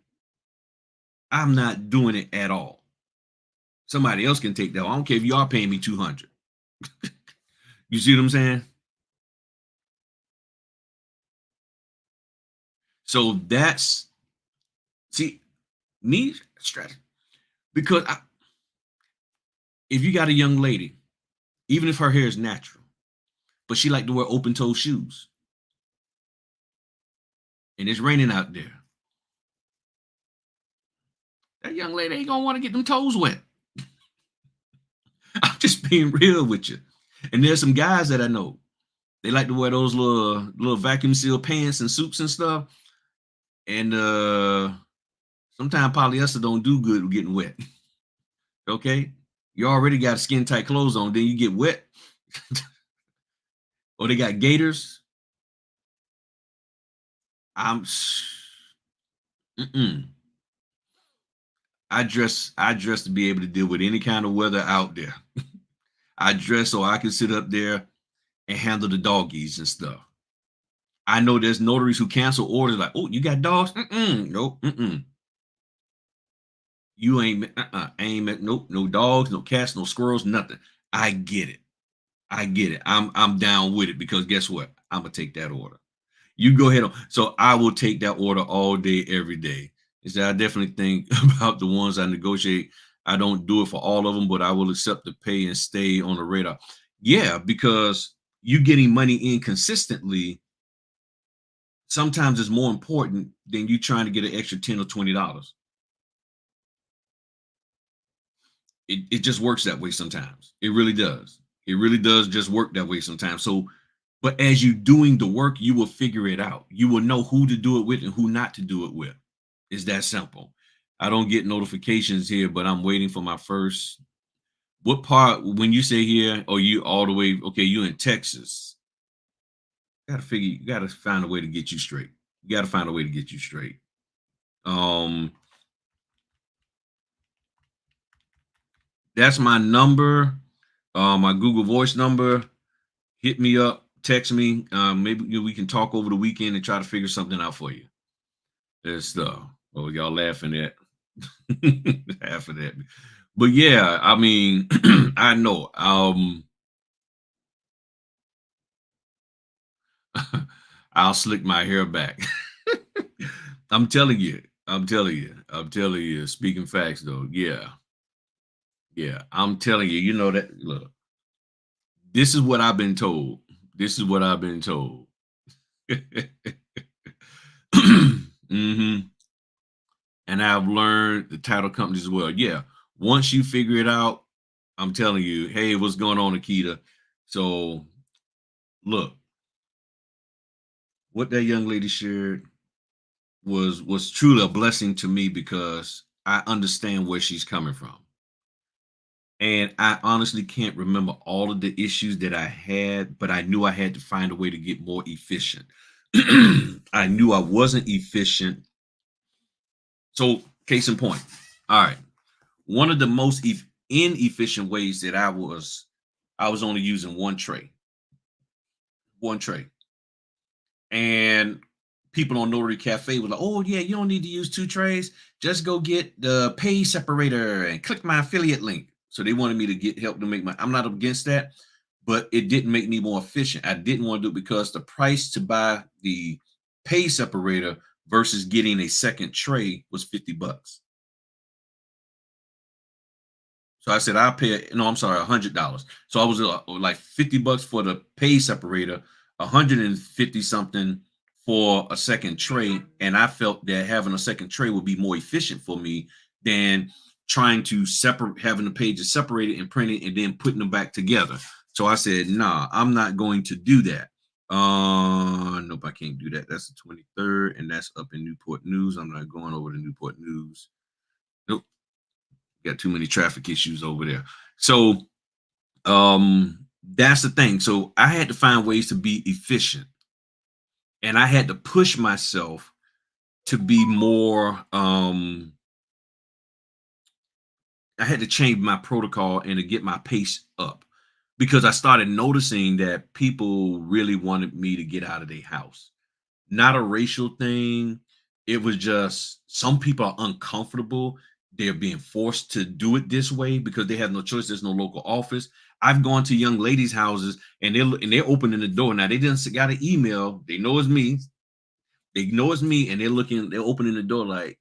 I'm not doing it at all. Somebody else can take that. I don't care if you are paying me 200. You see what I'm saying? So that's see me strategy because if you got a young lady, even if her hair is natural, but she like to wear open toe shoes, and it's raining out there, that young lady ain't gonna want to get them toes wet. I'm just being real with you. And there's some guys that I know. They like to wear those little vacuum seal pants and suits and stuff. And sometimes polyester don't do good with getting wet. Okay. You already got skin tight clothes on, then you get wet. Or they got gaiters. I'm mm-mm. I dress to be able to deal with any kind of weather out there. I dress so I can sit up there and handle the doggies and stuff. I know there's notaries who cancel orders like, oh, you got dogs? Nope. You ain't, ain't, nope, no dogs, no cats, no squirrels, nothing. I get it. I get it. I'm down with it because guess what? I'm gonna take that order. You go ahead on. So I will take that order all day, every day. Is that I definitely think about the ones I negotiate. I don't do it for all of them, but I will accept the pay and stay on the radar. Yeah, because you getting money in consistently sometimes is more important than you trying to get an extra 10 or $20. It just works that way sometimes. It really does. It really does just work that way sometimes. So, but as you doing the work, you will figure it out. You will know who to do it with and who not to do it with. It's that simple. I don't get notifications here, but I'm waiting for my first. What part when you say here, or you all the way, okay, you in Texas. You gotta find a way to get you straight. You gotta find a way to get you straight. Um, that's my number, my Google Voice number. Hit me up, text me. Maybe we can talk over the weekend and try to figure something out for you. That's oh, y'all laughing at laughing at me. But yeah, I mean, I know. I'll slick my hair back. I'm telling you. I'm telling you. I'm telling you. Speaking facts though. Yeah. Yeah. I'm telling you, you know that look, this is what I've been told. This is what I've been told. hmm And I've learned the title companies as well. Yeah. Once you figure it out, I'm telling you, hey, what's going on, Akita? So look, what that young lady shared was truly a blessing to me because I understand where she's coming from. And I honestly can't remember all of the issues that I had, but I knew I had to find a way to get more efficient. I knew I wasn't efficient. So, case in point. All right. One of the most inefficient ways that I was only using one tray. And people on Notary Cafe were like, "Oh yeah, you don't need to use two trays. Just go get the pay separator and click my affiliate link." So they wanted me to get help to make my. I'm not against that, but it didn't make me more efficient. I didn't want to do it because the price to buy the pay separator versus getting a second tray was $50. So I said I'll pay. No, I'm sorry, $100. So I was like $50 for the pay separator, 150 something for a second tray, and I felt that having a second tray would be more efficient for me than trying to separate, having the pages separated and printed, and then putting them back together. So I said, nah, I'm not going to do that. Nope, I can't do that. That's the 23rd, and that's up in Newport News. I'm not going over to Newport News. Nope, got too many traffic issues over there. So that's the thing. So I had to find ways to be efficient, and I had to push myself to be more I had to change my protocol and to get my pace up because I started noticing that people really wanted me to get out of their house. Not a racial thing. It was just some people are uncomfortable. They're being forced to do it this way because they have no choice. There's no local office. I've gone to young ladies' houses and they're opening the door. Now they just got an email. They know it's me. They know it's me, and they're opening the door like,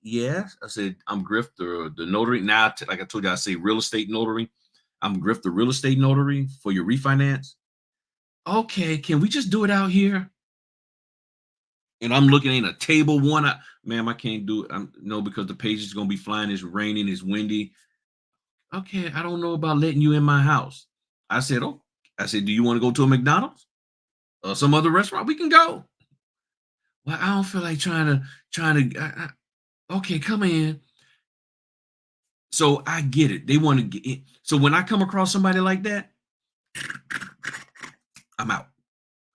yes. I said, I'm Griff, the notary. Now, like I told you, I say real estate notary. I'm Griff, the real estate notary for your refinance. Okay, can we just do it out here? And I'm looking at a table one. Ma'am, I can't do it. No, because the page is gonna be flying. It's raining. It's windy. Okay, I don't know about letting you in my house. I said, oh, I said, do you want to go to a McDonald's or some other restaurant? We can go. Well, I don't feel like okay, come in. So I get it. They want to get in. So when I come across somebody like that, I'm out.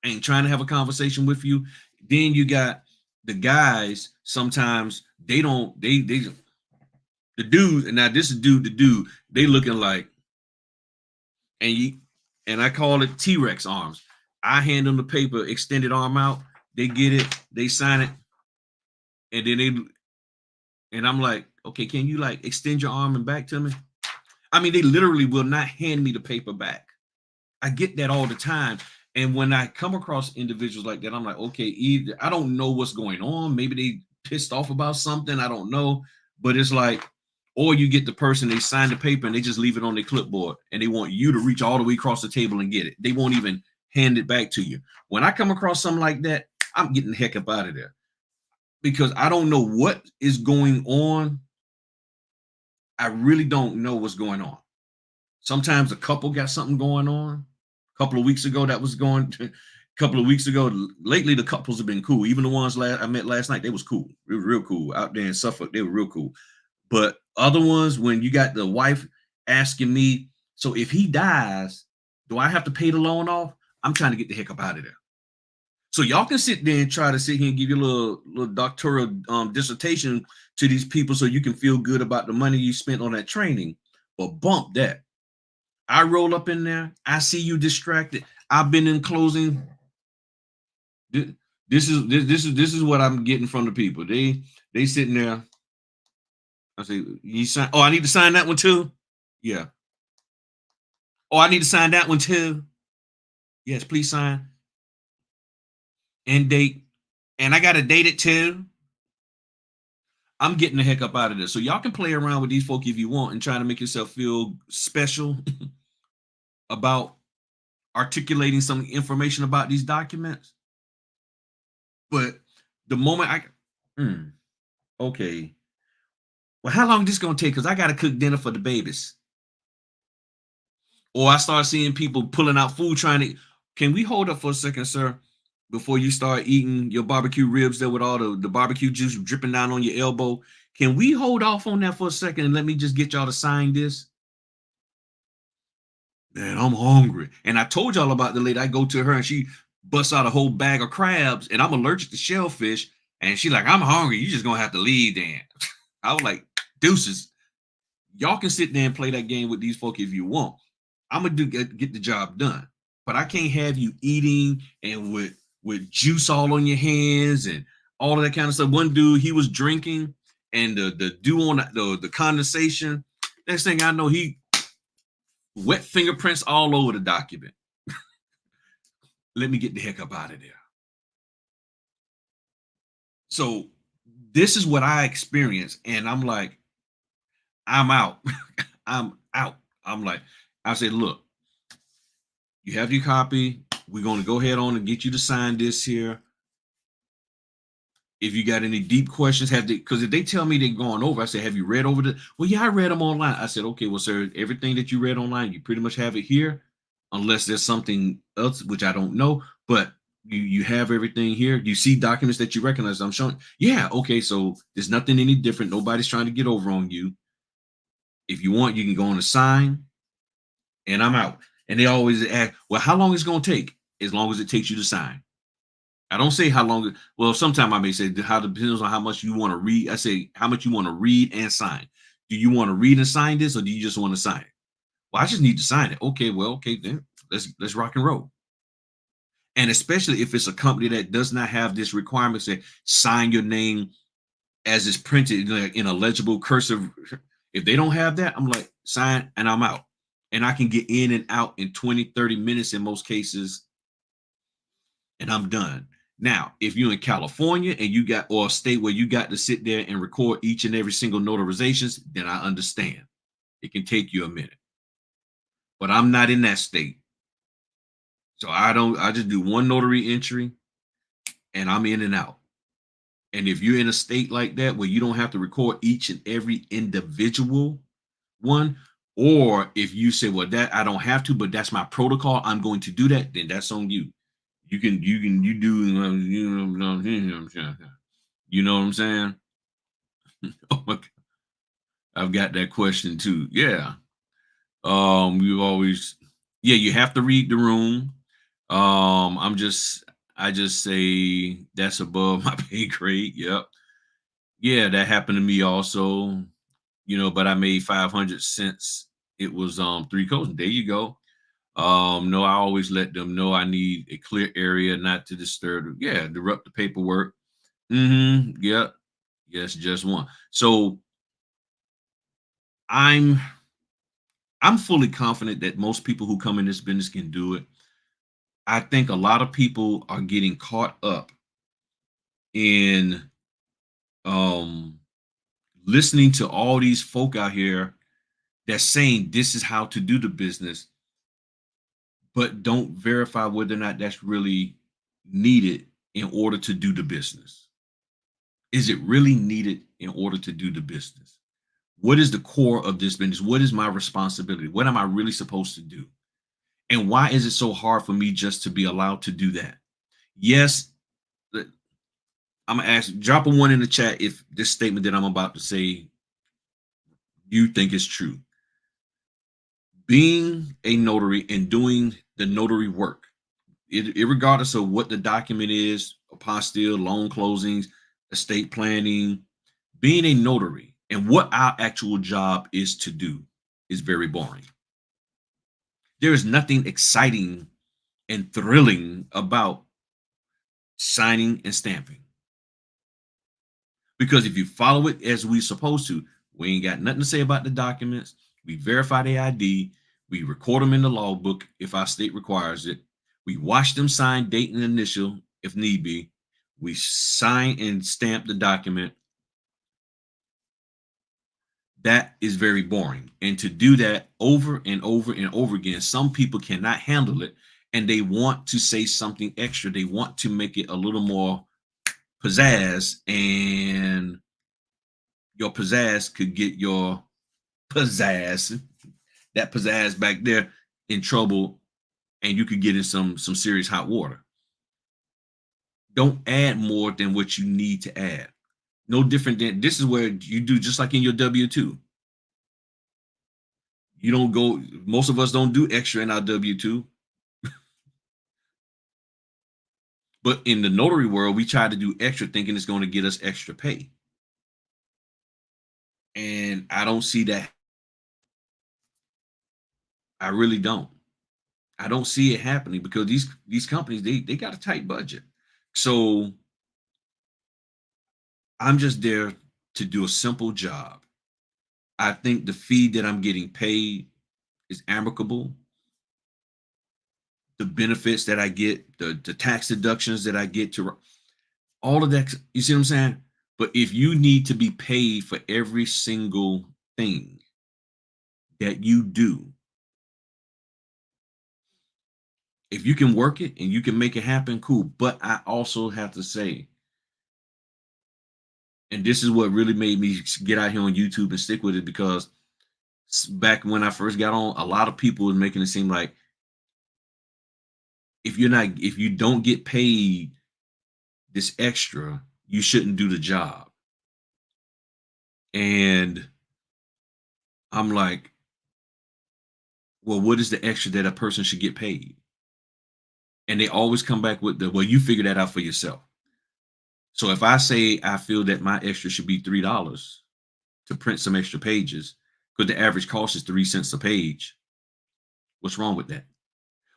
I ain't trying to have a conversation with you. Then you got the guys. Sometimes they don't. They the dudes. And now this is the dude. They looking like and I call it T-Rex arms. I hand them the paper, extended arm out. They get it. They sign it, and then and I'm like, okay, can you like extend your arm and back to me? I mean, they literally will not hand me the paper back. I get that all the time. And when I come across individuals like that, I'm like, okay, either I don't know what's going on. Maybe they pissed off about something. I don't know. But it's like, or you get the person, they sign the paper and they just leave it on their clipboard and they want you to reach all the way across the table and get it. They won't even hand it back to you. When I come across something like that, I'm getting the heck up out of there because I don't know what is going on. I really don't know what's going on. Sometimes a couple got something going on. A couple of weeks ago, lately the couples have been cool. Even the ones I met last night, they was cool. It was real cool out there in Suffolk. They were real cool. But other ones, when you got the wife asking me, so if he dies, do I have to pay the loan off? I'm trying to get the heck up out of there. So y'all can sit there and try to sit here and give your little doctoral dissertation to these people so you can feel good about the money you spent on that training. But bump that. I roll up in there. I see you distracted. I've been in closing. This is what I'm getting from the people. They sitting there. I say, you sign. Oh, I need to sign that one too. Yeah. Oh, I need to sign that one too. Yes, please sign. And date. And I got to date it too. I'm getting the heck up out of this. So y'all can play around with these folk if you want and try to make yourself feel special about articulating some information about these documents. But the moment okay. Well, how long is this gonna take? Because I gotta cook dinner for the babies. Or I start seeing people pulling out food trying to. Can we hold up for a second, sir? Before you start eating your barbecue ribs there with all the barbecue juice dripping down on your elbow. Can we hold off on that for a second and let me just get y'all to sign this? Man, I'm hungry. And I told y'all about the lady. I go to her and she busts out a whole bag of crabs and I'm allergic to shellfish. And she's like, I'm hungry. You just gonna have to leave then. I was like, deuces. Y'all can sit there and play that game with these folk if you want. I'm gonna get the job done. But I can't have you eating and with juice all on your hands and all of that kind of stuff. One dude, he was drinking and the dew on the condensation. Next thing I know, he wet fingerprints all over the document. Let me get the heck up out of there. So this is what I experienced. And I'm like, I'm out. I'm out. I'm like, I said, look, you have your copy. We're going to go ahead on and get you to sign this here. If you got any deep questions, because if they tell me they're going over, I said, have you read over the? Well, yeah, I read them online. I said, okay, well, sir, everything that you read online, you pretty much have it here, unless there's something else, which I don't know, but you have everything here. You see documents that you recognize. I'm showing. Yeah, okay, so there's nothing any different. Nobody's trying to get over on you. If you want, you can go on and sign, and I'm out. And they always ask, well, how long is it going to take? As long as it takes you to sign. I don't say how long. Well, sometimes I may say how depends on how much you want to read. I say how much you want to read and sign. Do you want to read and sign this, or do you just want to sign it? Well, I just need to sign it. Okay, well, okay, then let's rock and roll. And especially if it's a company that does not have this requirement, say sign your name as it's printed like in a legible cursive. If they don't have that, I'm like, sign and I'm out. And I can get in and out in 20, 30 minutes in most cases, and I'm done. Now, if you're in California and you got, or a state where you got to sit there and record each and every single notarizations, then I understand. It can take you a minute. But I'm not in that state. So I just do one notary entry and I'm in and out. And if you're in a state like that where you don't have to record each and every individual one, or if you say, well, that I don't have to, but that's my protocol, I'm going to do that, then that's on you. You do you know what I'm saying? Oh my God. I've got that question too. Yeah. You always, yeah, you have to read the room. I just say that's above my pay grade. Yep. Yeah, that happened to me also, but I made 500 cents. It was three coats. There you go. No, I always let them know I need a clear area, not to disturb. Yeah, disrupt the paperwork. Yeah. Yes, just one. So I'm I'm fully confident that most people who come in this business can do it. I think a lot of people are getting caught up in um listening to all these folk out here that's saying this is how to do the business, but don't verify whether or not that's really needed in order to do the business. Is it really needed in order to do the business? What is the core of this business? What is my responsibility? What am I really supposed to do? And why is it so hard for me just to be allowed to do that? Yes, I'm gonna ask, drop a one in the chat if this statement that I'm about to say you think is true. Being a notary and doing the notary work, regardless of what the document is, apostille, loan closings, estate planning, being a notary and what our actual job is to do is very boring. There is nothing exciting and thrilling about signing and stamping. Because if you follow it as we're supposed to, we ain't got nothing to say about the documents. We verify the ID. We record them in the logbook if our state requires it. We watch them sign date and initial if need be. We sign and stamp the document. That is very boring. And to do that over and over and over again, some people cannot handle it and they want to say something extra. They want to make it a little more pizzazz, and your pizzazz could get your pizzazz, that pizzazz back there, in trouble, and you could get in some serious hot water. Don't add more than what you need to add. No different than, this is where you do just like in your W-2. You don't go, most of us don't do extra in our W-2. But in the notary world, we try to do extra thinking it's going to get us extra pay. And I don't see that. I really don't. I don't see it happening because these companies, they got a tight budget. So I'm just there to do a simple job. I think the fee that I'm getting paid is amicable. The benefits that I get, the tax deductions that I get, to all of that, you see what I'm saying? But if you need to be paid for every single thing that you do, if you can work it and you can make it happen, cool. But I also have to say, and this is what really made me get out here on YouTube and stick with it, because back when I first got on, a lot of people were making it seem like if you don't get paid this extra, you shouldn't do the job. And I'm like, well, what is the extra that a person should get paid? And they always come back with well, you figure that out for yourself. So if I say I feel that my extra should be $3 to print some extra pages because the average cost is 3 cents a page. What's wrong with that?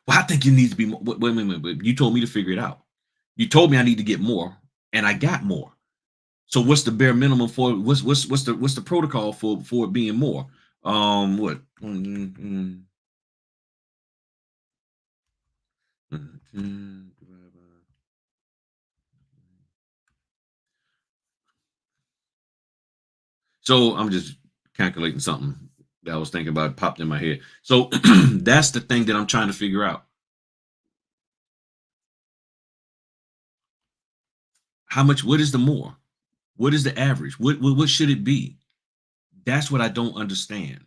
Well, I think you need to be more. Wait. You told me to figure it out. You told me I need to get more, and I got more. So what's the bare minimum for what's the protocol for it being more? What? So I'm just calculating something that I was thinking about, popped in my head. So that's the thing that I'm trying to figure out. How much? What is the more? What is the average? What should it be? That's what I don't understand.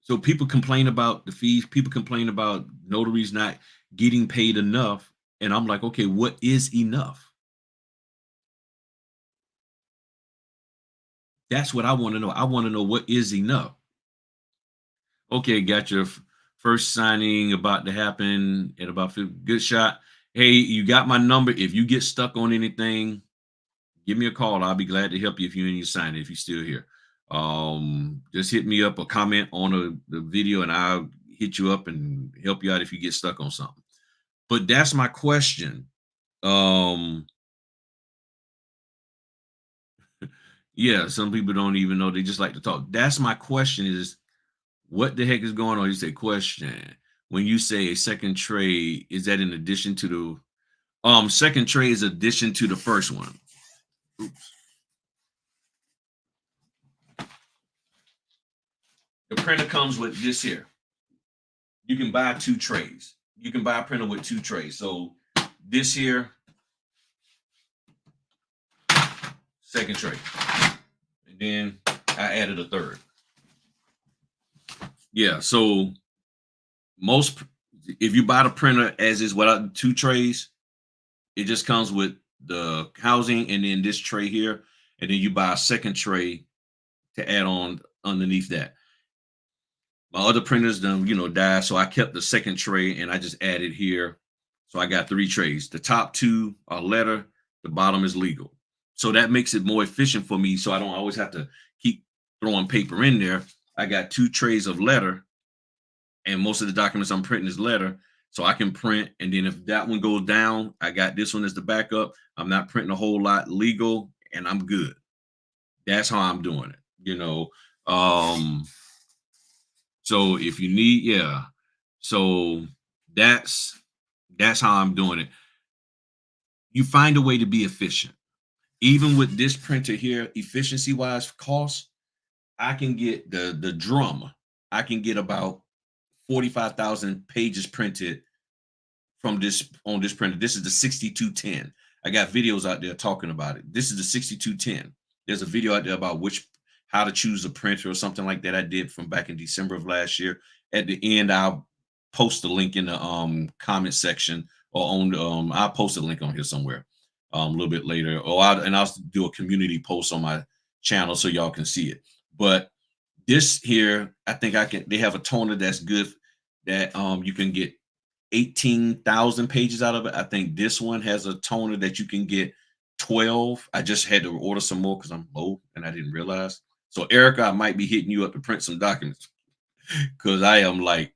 So people complain about the fees. People complain about notaries not getting paid enough, and I'm like, okay, what is enough? That's what I want to know. I want to know what is enough. Okay, got your first signing about to happen at about 50. Good shot. Hey, you got my number. If you get stuck on anything, give me a call. I'll be glad to help you if you need to sign it, if you're still here. Just hit me up or comment on the video and I'll hit you up and help you out if you get stuck on something. But that's my question. Um, yeah, some people don't even know. They just like to talk. That's my question is what the heck is going on? You say question. When you say a second trade, is that in addition to the second trade is addition to the first one? Oops. The printer comes with this here. You can buy 2 trays. You can buy a printer with 2 trays. So this here, second tray. And then I added a third. Yeah, so most if you buy the printer as is without 2 trays, it just comes with the housing and then this tray here, and then you buy a second tray to add on underneath that. My other printers done, died, so I kept the second tray and I just added here. So I got 3 trays. The top 2 are letter, the bottom is legal. So that makes it more efficient for me. So I don't always have to keep throwing paper in there. I got 2 trays of letter, and most of the documents I'm printing is letter. So I can print, and then if that one goes down, I got this one as the backup. I'm not printing a whole lot legal, and I'm good. That's how I'm doing it. So if you need, yeah. So that's how I'm doing it. You find a way to be efficient. Even with this printer here, efficiency wise, cost, I can get the drum. I can get about 45,000 pages printed from this on this printer. This is the 6210. I got videos out there talking about it. This is the 6210. There's a video out there about how to choose a printer or something like that I did from back in December of last year. At the end, I'll post the link in the comment section or on I'll post a link on here somewhere a little bit later. I'll do a community post on my channel so y'all can see it. But this here, I think they have a toner that's good that you can get 18,000 pages out of it. I think this one has a toner that you can get 12. I just had to order some more because I'm low and I didn't realize. So Erica, I might be hitting you up to print some documents because I am like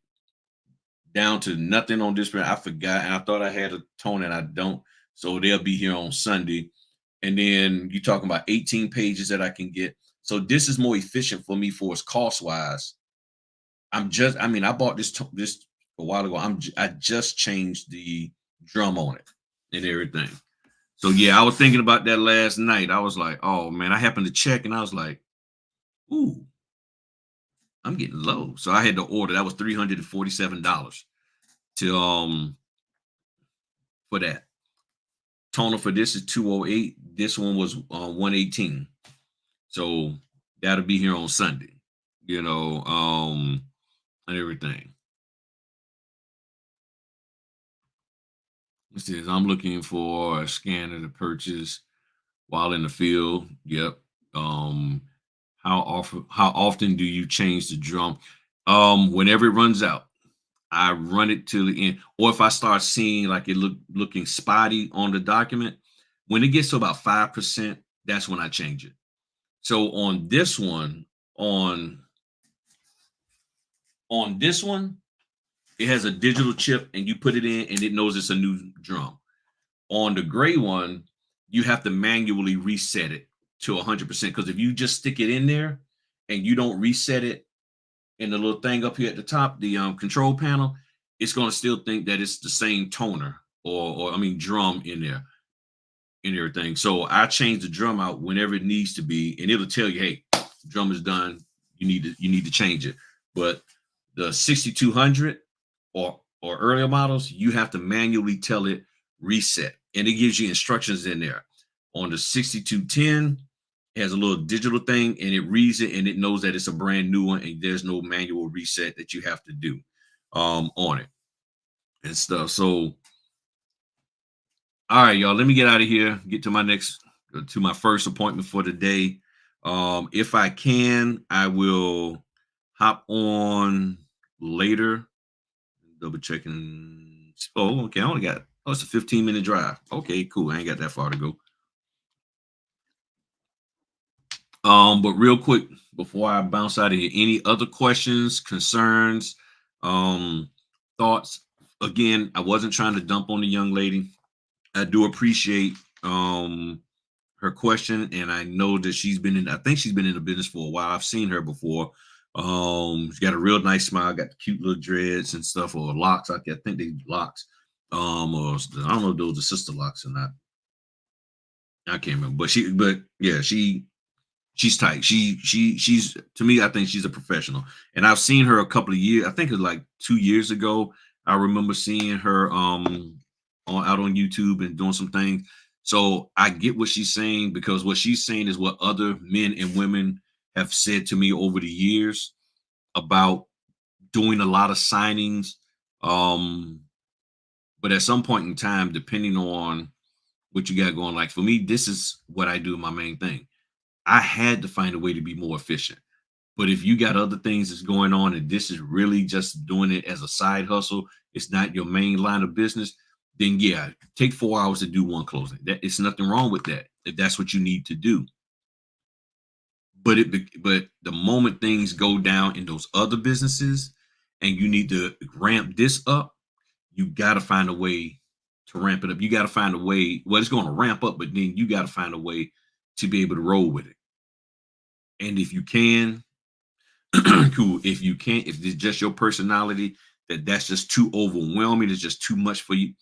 down to nothing on this print. I forgot and I thought I had a toner and I don't. So they'll be here on Sunday. And then you're talking about 18 pages that I can get. So this is more efficient for me for its cost wise. I bought this a while ago. I just changed the drum on it and everything. So yeah, I was thinking about that last night. I was like, oh man, I happened to check and I was like, ooh, I'm getting low. So I had to order. That was $347 to for that. Toner for this is 208. This one was 118. So that'll be here on Sunday, and everything. It says I'm looking for a scanner to purchase while in the field. Yep. How often do you change the drum? Whenever it runs out, I run it to the end. Or if I start seeing like it looking spotty on the document, when it gets to about 5%, that's when I change it. So on on this one, it has a digital chip, and you put it in, and it knows it's a new drum. On the gray one, you have to manually reset it to 100% because if you just stick it in there and you don't reset it in the little thing up here at the top, the control panel, it's going to still think that it's the same toner or I mean drum in there and everything. So I change the drum out whenever it needs to be, and it'll tell you, hey, drum is done. You need to change it. But the 6200 or earlier models, you have to manually tell it reset, and it gives you instructions in there. On the 6210, it has a little digital thing, and it reads it, and it knows that it's a brand new one, and there's no manual reset that you have to do on it and stuff. So all right, y'all. Let me get out of here. Get to my first appointment for the day. If I can, I will hop on later. Double checking. Oh, okay. I only got. Oh, it's a 15-minute drive. Okay, cool. I ain't got that far to go. But real quick before I bounce out of here, any other questions, concerns, um, thoughts? Again, I wasn't trying to dump on the young lady. I do appreciate her question, and I know that I think she's been in the business for a while. I've seen her before. She's got a real nice smile, got the cute little dreads and stuff, or locks. I think they locks. Or I don't know if those are sister locks or not. I can't remember. But yeah, she's tight. She's to me, I think she's a professional. And I've seen her a couple of years, I think it was like 2 years ago. I remember seeing her out on YouTube and doing some things. So I get what she's saying because what she's saying is what other men and women have said to me over the years about doing a lot of signings. Um, but at some point in time, depending on what you got going, like for me, this is what I do, my main thing. I had to find a way to be more efficient. But if you got other things that's going on and this is really just doing it as a side hustle, it's not your main line of business, then yeah, take 4 hours to do one closing. That it's nothing wrong with that if that's what you need to do. But the moment things go down in those other businesses and you need to ramp this up, you got to find a way to ramp it up. You got to find a way. Well, it's going to ramp up, but then you got to find a way to be able to roll with it. And if you can, cool. If you can't, if it's just your personality that's just too overwhelming, it's just too much for you.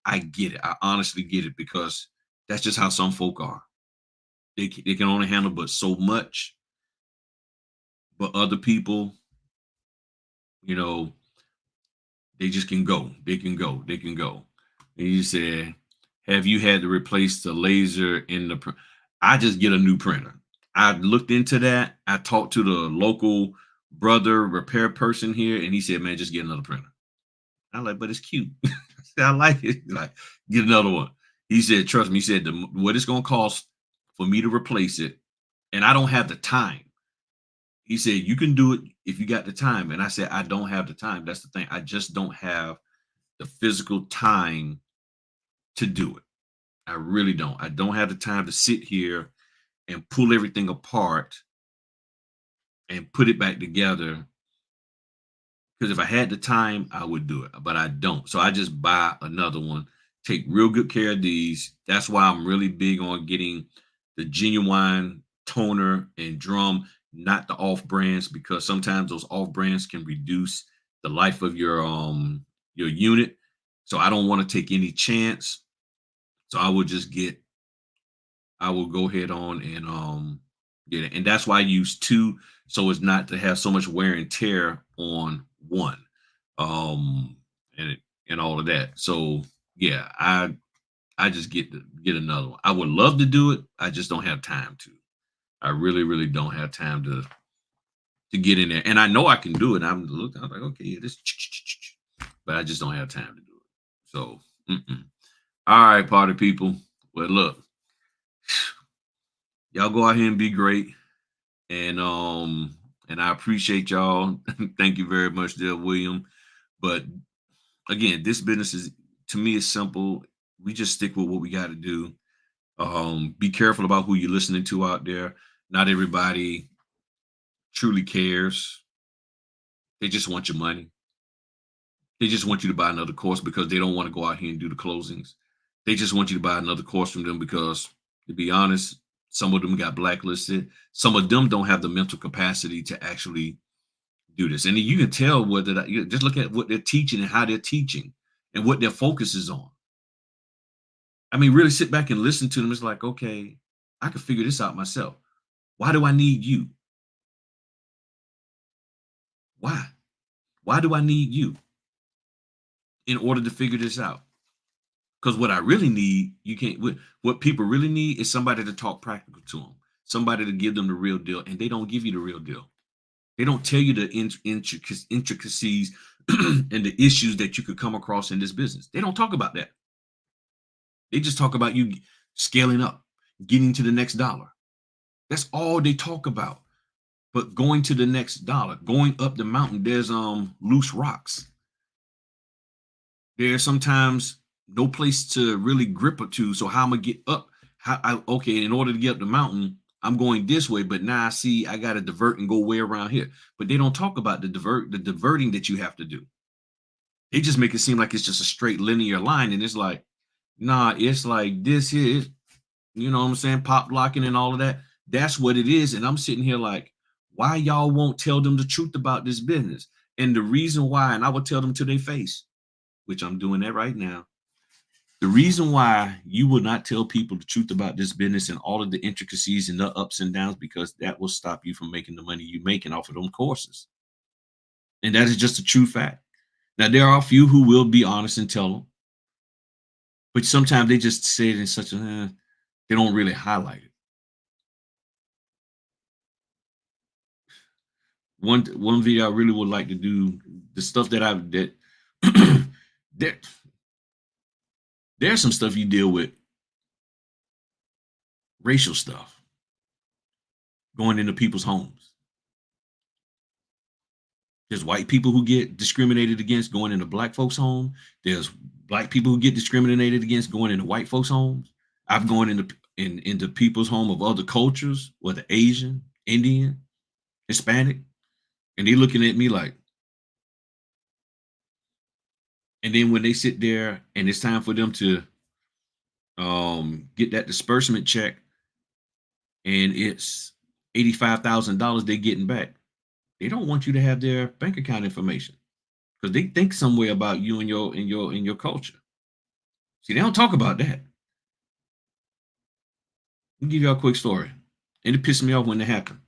I get it. I honestly get it because that's just how some folk are. They can only handle but so much. But other people, you know, they just can go. They can go. They can go. And you said, have you had to replace the laser in the? I just get a new printer. I looked into that. I talked to the local brother repair person here, and he said, "Man, just get another printer." I'm like, "But it's cute. I like it." He's like, get another one. He said, "Trust me." He said, "What it's gonna cost for me to replace it, and I don't have the time." He said, "You can do it if you got the time." And I said, "I don't have the time. That's the thing. I just don't have the physical time to do it. I really don't. I don't have the time to sit here and pull everything apart and put it back together. Because if I had the time, I would do it, but I don't. So I just buy another one, take real good care of these. That's why I'm really big on getting the genuine toner and drum, not the off brands, because sometimes those off brands can reduce the life of your unit. So I don't want to take any chance. So I will go ahead on and get it. And that's why I use two, so as not to have so much wear and tear on one. Um and and all of that. So yeah, I just get another one. I would love to do it. I just don't have time to. I really, really don't have time to get in there. And I know I can do it. I'm like, okay, this, but I just don't have time to do it. So, all right, party people. Well, look, y'all go out here and be great. And I appreciate y'all. Thank you very much, dear William. But again, this business is to me is simple. We just stick with what we got to do. Be careful about who you're listening to out there. Not everybody truly cares. They just want your money. They just want you to buy another course because they don't want to go out here and do the closings. They just want you to buy another course from them because, to be honest, some of them got blacklisted. Some of them don't have the mental capacity to actually do this. And you can tell whether that, you just look at what they're teaching and how they're teaching and what their focus is on. I mean, really sit back and listen to them. It's like, okay, I can figure this out myself. Why do I need you? Why? Why do I need you in order to figure this out? Because what I really need, you can't. What people really need is somebody to talk practical to them, somebody to give them the real deal, and they don't give you the real deal. They don't tell you the intricacies and the issues that you could come across in this business. They don't talk about that. They just talk about you scaling up, getting to the next dollar. That's all they talk about. But going to the next dollar, going up the mountain, there's loose rocks. There's sometimes no place to really grip it to. So how I'm gonna get up? Okay, in order to get up the mountain, I'm going this way, but now I see I gotta divert and go way around here. But they don't talk about the diverting that you have to do. They just make it seem like it's just a straight linear line, and it's like, nah, it's like this here, you know what I'm saying? Pop locking and all of that. That's what it is. And I'm sitting here like, why y'all won't tell them the truth about this business? And the reason why, and I will tell them to their face, which I'm doing that right now. The reason why you will not tell people the truth about this business and all of the intricacies and the ups and downs, because that will stop you from making the money you're making off of them courses. And that is just a true fact. Now, there are a few who will be honest and tell them, but sometimes they just say it in such a, they don't really highlight it. One video I really would like to do, the stuff that I've that there there's some stuff you deal with, racial stuff, going into people's homes. There's white people who get discriminated against going into black folks' home. There's black people who get discriminated against going into white folks' homes. I've gone into people's home of other cultures, whether Asian, Indian, Hispanic, and they looking at me like, and then when they sit there and it's time for them to get that disbursement check, and it's $85,000 they're getting back, they don't want you to have their bank account information because they think some way about you and your culture. See, they don't talk about that. Let me give you a quick story, and it pissed me off when it happened.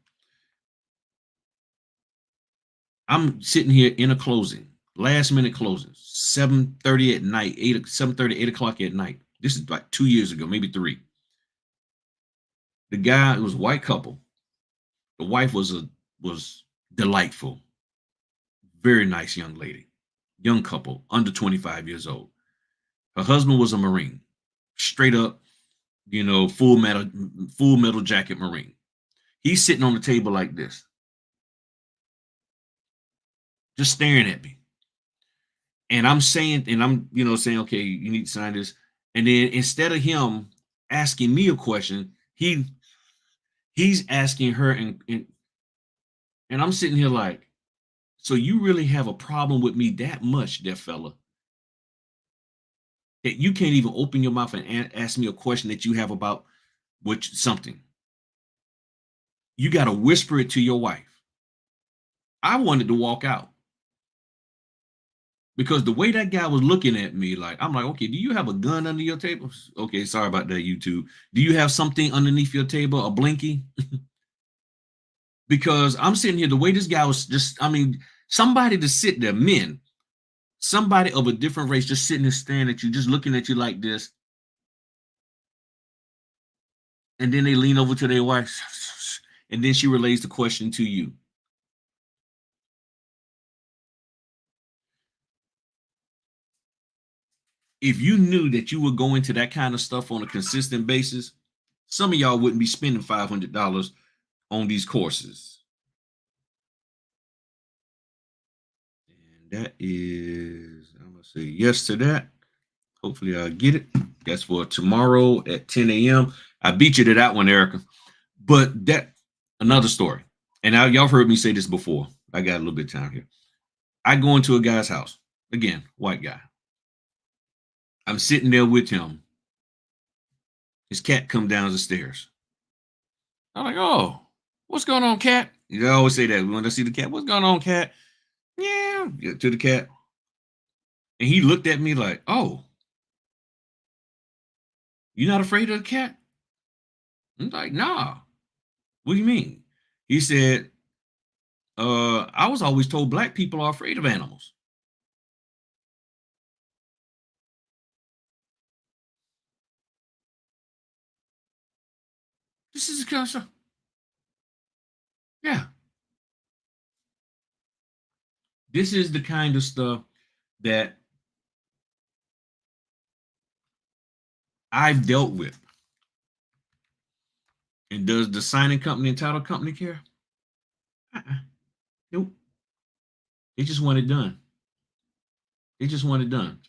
I'm sitting here in a closing, last minute closing, 7:30 at night, 7:30, 8 o'clock at night. This is like 2 years ago, maybe three. The guy, it was a white couple. The wife was delightful, very nice young lady, young couple, under 25 years old. Her husband was a Marine, straight up, full metal jacket Marine. He's sitting on the table like this, just staring at me. And I'm saying, saying, okay, you need to sign this. And then instead of him asking me a question, he's asking her, and I'm sitting here like, so you really have a problem with me that much, there fella, that you can't even open your mouth and ask me a question that you have about something. You got to whisper it to your wife. I wanted to walk out because the way that guy was looking at me, like, I'm like, okay, do you have a gun under your table? Okay, sorry about that, YouTube. Do you have something underneath your table, a blinky? Because I'm sitting here, the way this guy was just, I mean, somebody to sit there, men, somebody of a different race just sitting there staring at you, just looking at you like this. And then they lean over to their wife, and then she relays the question to you. If you knew that you would go into that kind of stuff on a consistent basis, some of y'all wouldn't be spending $500 on these courses. And that is, I'm going to say yes to that. Hopefully I'll get it. That's for tomorrow at 10 a.m. I beat you to that one, Erica. But Another story. And now y'all heard me say this before. I got a little bit of time here. I go into a guy's house. Again, white guy. I'm sitting there with him. His cat come down the stairs. I'm like, oh, what's going on, cat? You always say that when I see the cat. What's going on, cat? Yeah, to the cat. And he looked at me like, oh, you not afraid of the cat? I'm like, nah. What do you mean? He said, I was always told black people are afraid of animals. This is the kind of stuff. Yeah. This is the kind of stuff that I've dealt with. And does the signing company and title company care? Uh-uh. Nope. They just want it done. They just want it done.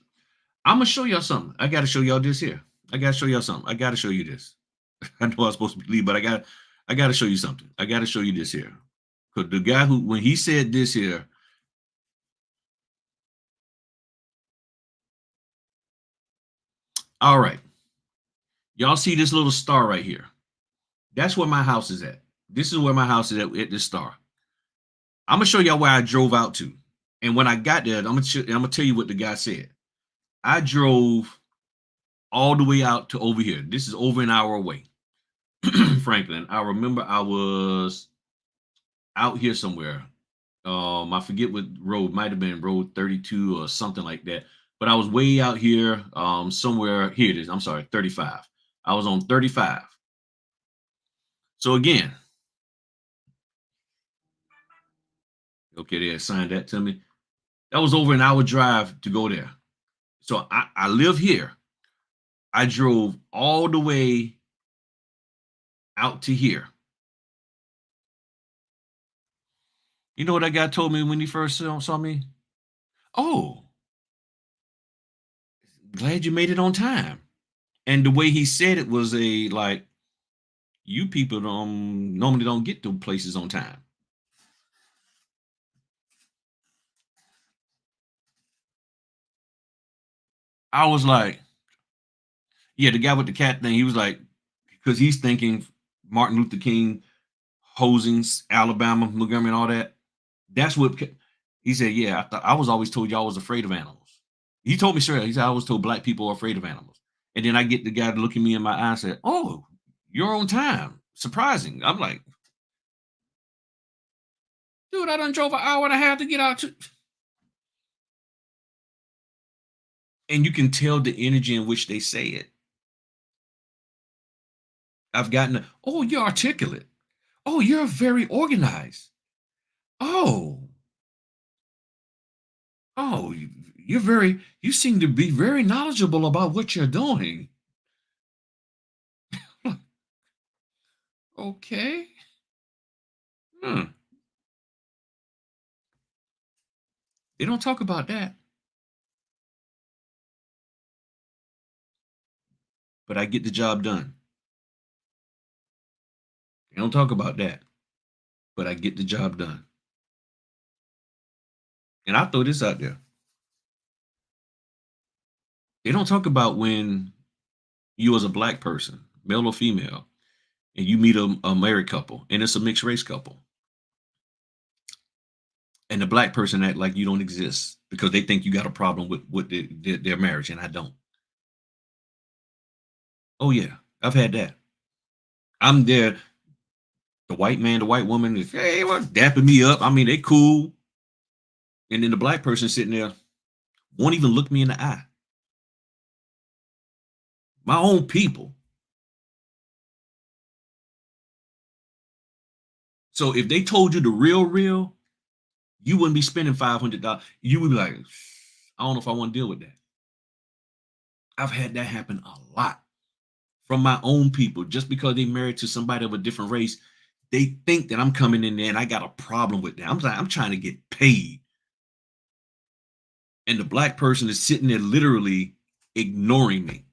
I'm gonna show y'all something. I gotta show y'all this here. I gotta show y'all something. I gotta show you this. I know I'm supposed to leave, but I gotta show you something. I gotta show you this here. Because the guy who when he said this here, all right. Y'all see this little star right here. That's where my house is at. This is where my house is at this star. I'm gonna show y'all where I drove out to. And when I got there, I'm gonna tell you what the guy said. I drove all the way out to over here. This is over an hour away. Franklin. I remember I was out here somewhere. I forget what road, might have been road 32 or something like that. But I was way out here, somewhere. Here it is. I'm sorry, 35. I was on 35. So again, okay, they assigned that to me. That was over an hour drive to go there. So I live here. I drove all the way out to here. You know what that guy told me when he first saw me? Oh, glad you made it on time. And the way he said it was a like, you people normally don't get to places on time. I was like, yeah, the guy with the cat thing, he was like, because he's thinking Martin Luther King, Hosings, Alabama, Montgomery, and all that. That's what he said. Yeah, I thought I was always told y'all was afraid of animals. He told me straight. He said I was told black people are afraid of animals. And then I get the guy to look at me in my eye and said, "Oh, you're on time. Surprising." I'm like, dude, I done drove an hour and a half to get out to. And you can tell the energy in which they say it. I've gotten, oh, you're articulate. Oh, you're very organized. Oh, oh, you seem to be very knowledgeable about what you're doing. Okay. Hmm. They don't talk about that, but I get the job done. They don't talk about that, but I get the job done. And I throw this out there. They don't talk about when you as a black person, male or female, and you meet a married couple and it's a mixed race couple. And the black person act like you don't exist because they think you got a problem with their marriage, and I don't. Oh yeah, I've had that. I'm there. The white man, the white woman is hey, well, dapping me up. I mean, they cool. And then the black person sitting there won't even look me in the eye. My own people. So if they told you the real, you wouldn't be spending $500. You would be like, I don't know if I want to deal with that. I've had that happen a lot from my own people. Just because they married to somebody of a different race, they think that I'm coming in there and I got a problem with that. I'm like, I'm trying to get paid. And the black person is sitting there literally ignoring me,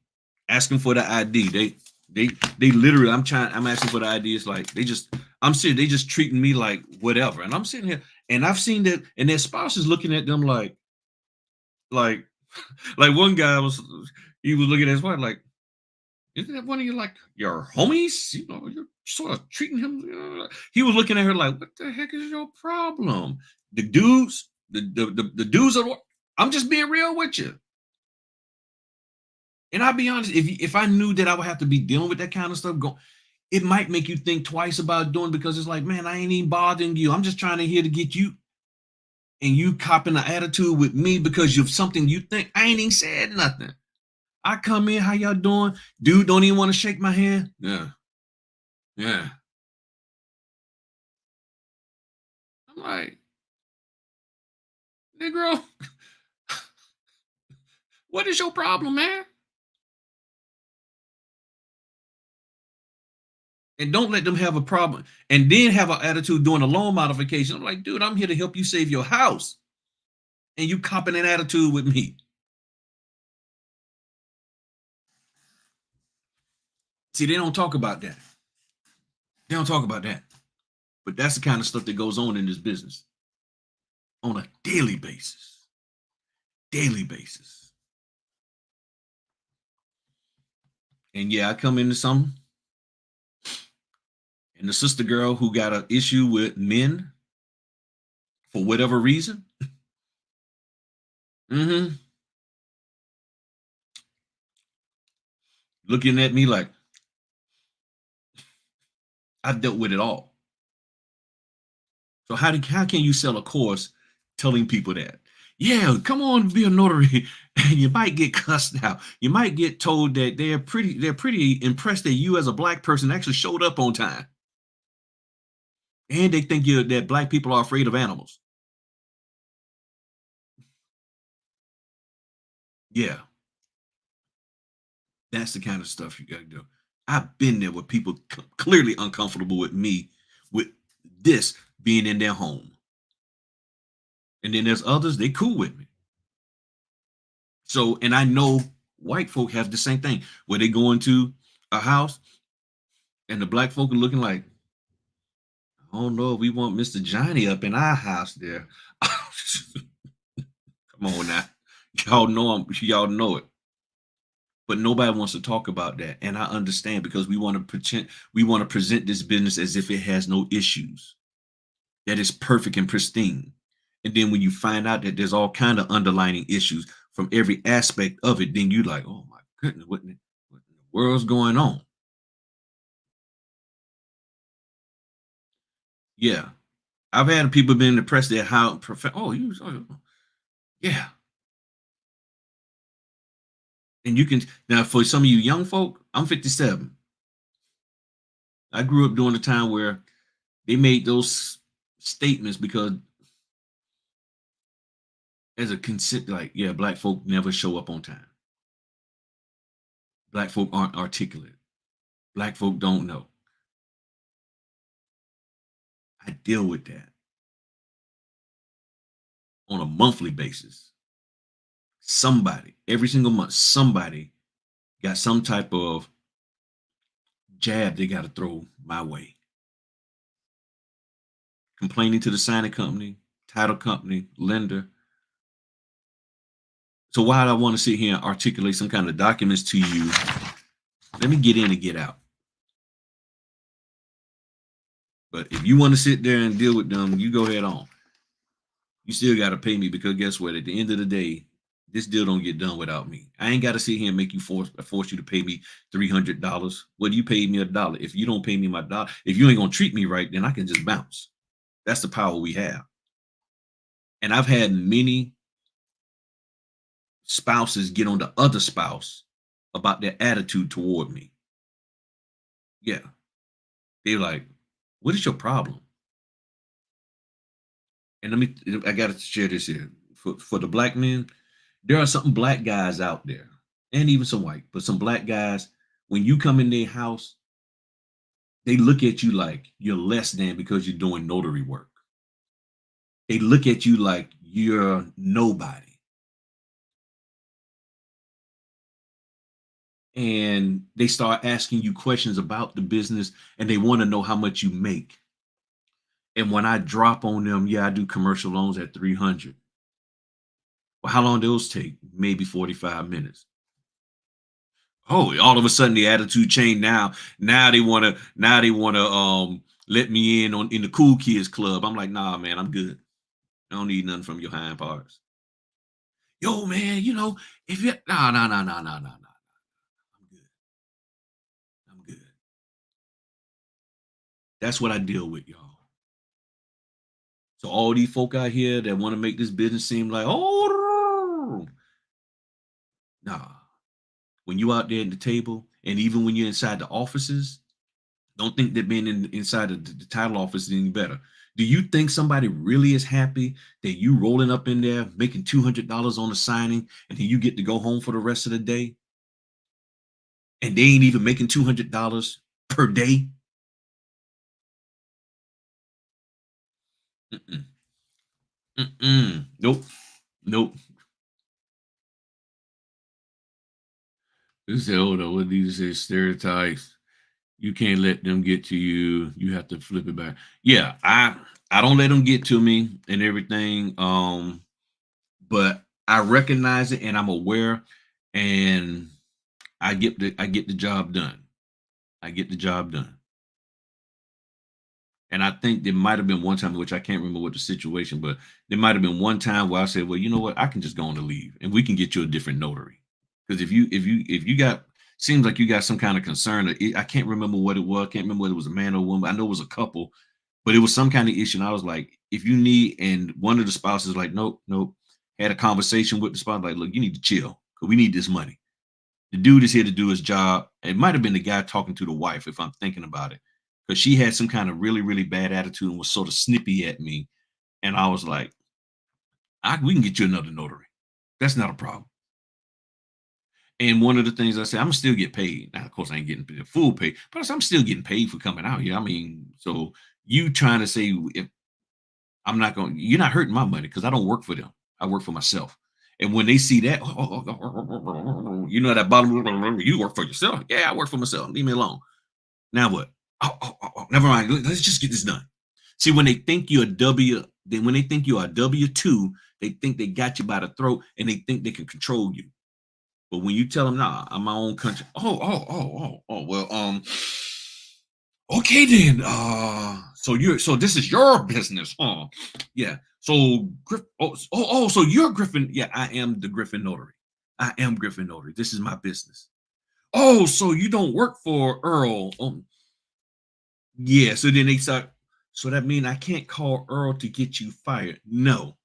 asking for the ID. They literally, I'm asking for the ID. It's like they just, I'm sitting, they just treating me like whatever. And I'm sitting here and I've seen that, and their spouse is looking at them like, like one guy was, he was looking at his wife like, isn't that one of your like your homies? You know, you're sort of treating him. He was looking at her like, what the heck is your problem? The dudes, the dudes are. I'm just being real with you. And I'll be honest, if I knew that I would have to be dealing with that kind of stuff, it might make you think twice about doing, because it's like, man, I ain't even bothering you. I'm just trying to here to get you, and you copping the attitude with me because you've something you think. I ain't even said nothing. I come in, how y'all doing? Dude don't even want to shake my hand. Yeah, yeah. I'm like, Negro, what is your problem, man? And don't let them have a problem and then have an attitude doing a loan modification. I'm like, dude, I'm here to help you save your house. And you copping an attitude with me. See, they don't talk about that. They don't talk about that. But that's the kind of stuff that goes on in this business on a daily basis. Daily basis. And yeah, I come into some, and the sister girl who got an issue with men for whatever reason. Mm-hmm. Looking at me like I've dealt with it all. So how can you sell a course telling people that? Yeah, come on, be a notary, and you might get cussed out. You might get told that they're pretty impressed that you as a black person actually showed up on time, and they think you that black people are afraid of animals. Yeah, that's the kind of stuff you got to do. I've been there with people clearly uncomfortable with me with this being in their home, and then there's others they cool with me. So, and I know white folk have the same thing where they go into a house and the black folk are looking like, oh no, we want Mr. Johnny up in our house there. Come on now. Y'all know it. But nobody wants to talk about that. And I understand, because we want to present this business as if it has no issues, that is perfect and pristine. And then when you find out that there's all kind of underlining issues from every aspect of it, then you like, oh my goodness, what in the world's going on? Yeah. I've had people been impressed at how oh, yeah. And you can now, for some of you young folk, I'm 57. I grew up during the time where they made those statements because as a consent, like, yeah, black folk never show up on time. Black folk aren't articulate. Black folk don't know. I deal with that on a monthly basis. Somebody, every single month, somebody got some type of jab they got to throw my way. Complaining to the signing company, title company, lender. So why do I want to sit here and articulate some kind of documents to you? Let me get in and get out. But if you want to sit there and deal with them, you go ahead on. You still got to pay me, because guess what? At the end of the day, this deal don't get done without me. I ain't got to sit here and make you force you to pay me $300. Well, you paid me $1. If you don't pay me my dollar, if you ain't gonna treat me right, then I can just bounce. That's the power we have. And I've had many spouses get on the other spouse about their attitude toward me. Yeah, they're like, "What is your problem?" And I got to share this here for the black men. There are some black guys out there, and even some white, but some black guys. When you come in their house, they look at you like you're less than because you're doing notary work. They look at you like you're nobody, and they start asking you questions about the business, and they want to know how much you make. And when I drop on them, yeah, I do commercial loans at 300. Well, how long those take? Maybe 45 minutes. Oh, all of a sudden the attitude changed now. Now they wanna let me in on in the cool kids club. I'm like, nah, man, I'm good. I don't need nothing from your hind parts. Yo, man, if you nah, nah, nah, nah, nah, nah, nah. I'm good. I'm good. That's what I deal with, y'all. So all these folk out here that want to make this business seem like, oh, nah. When you out there at the table, and even when you're inside the offices, don't think that being inside of the title office is any better. Do you think somebody really is happy that you rolling up in there making $200 on the signing, and then you get to go home for the rest of the day, and they ain't even making $200 per day? Mm-mm, mm-mm. Nope, nope. This is hold on. What these say stereotypes? You can't let them get to you. You have to flip it back. Yeah, I don't let them get to me and everything. But I recognize it and I'm aware, and I get the job done. I get the job done. And I think there might have been one time, which I can't remember what the situation, but there might have been one time where I said, "Well, you know what? I can just go on to leave, and we can get you a different notary." Because if you got seems like you got some kind of concern. I can't remember what it was. I can't remember whether it was a man or a woman. I know it was a couple, but it was some kind of issue. And I was like, if you need, and one of the spouses like, nope, nope. Had a conversation with the spouse, like, look, you need to chill because we need this money. The dude is here to do his job. It might have been the guy talking to the wife, if I'm thinking about it, because she had some kind of really, really bad attitude and was sort of snippy at me. And I was like, we can get you another notary. That's not a problem. And one of the things I said, I'm still get paid. Now, of course, I ain't getting the full pay, but I said, I'm still getting paid for coming out here. I mean, so you trying to say if I'm not going, you're not hurting my money because I don't work for them. I work for myself. And when they see that, that bottom, you work for yourself. Yeah, I work for myself. Leave me alone. Now what? Oh, never mind. Let's just get this done. See, when they think you're a W, then when they think you're a W-2, they think they got you by the throat and they think they can control you. But when you tell them, nah, I'm my own country. Well, okay then. So this is your business, huh? Yeah. So so you're Griffin. Yeah, I am the Griffin Notary. I am Griffin Notary. This is my business. Oh, so you don't work for Earl. Yeah. So then they start. So that means I can't call Earl to get you fired. No.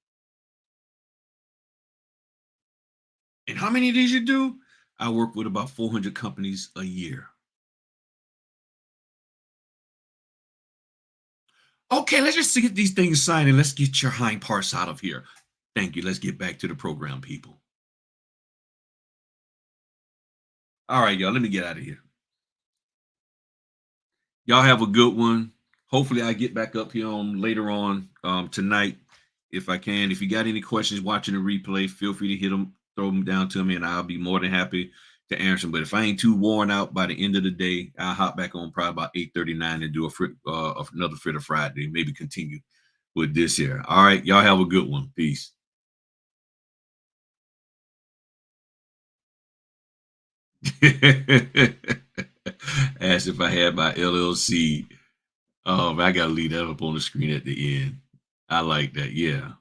And how many of these you do? I work with about 400 companies a year. Okay, let's just get these things signed and let's get your hind parts out of here. Thank you. Let's get back to the program, people. All right, y'all. Let me get out of here. Y'all have a good one. Hopefully, I get back up here on later on tonight if I can. If you got any questions watching the replay, feel free to hit them, throw them down to me, and I'll be more than happy to answer them. But if I ain't too worn out by the end of the day, I'll hop back on probably about 8:39 and do another Fritter Friday. Maybe continue with this here. All right, y'all have a good one. Peace. Asked if I had my LLC. I gotta leave that up on the screen at the end. I like that. Yeah.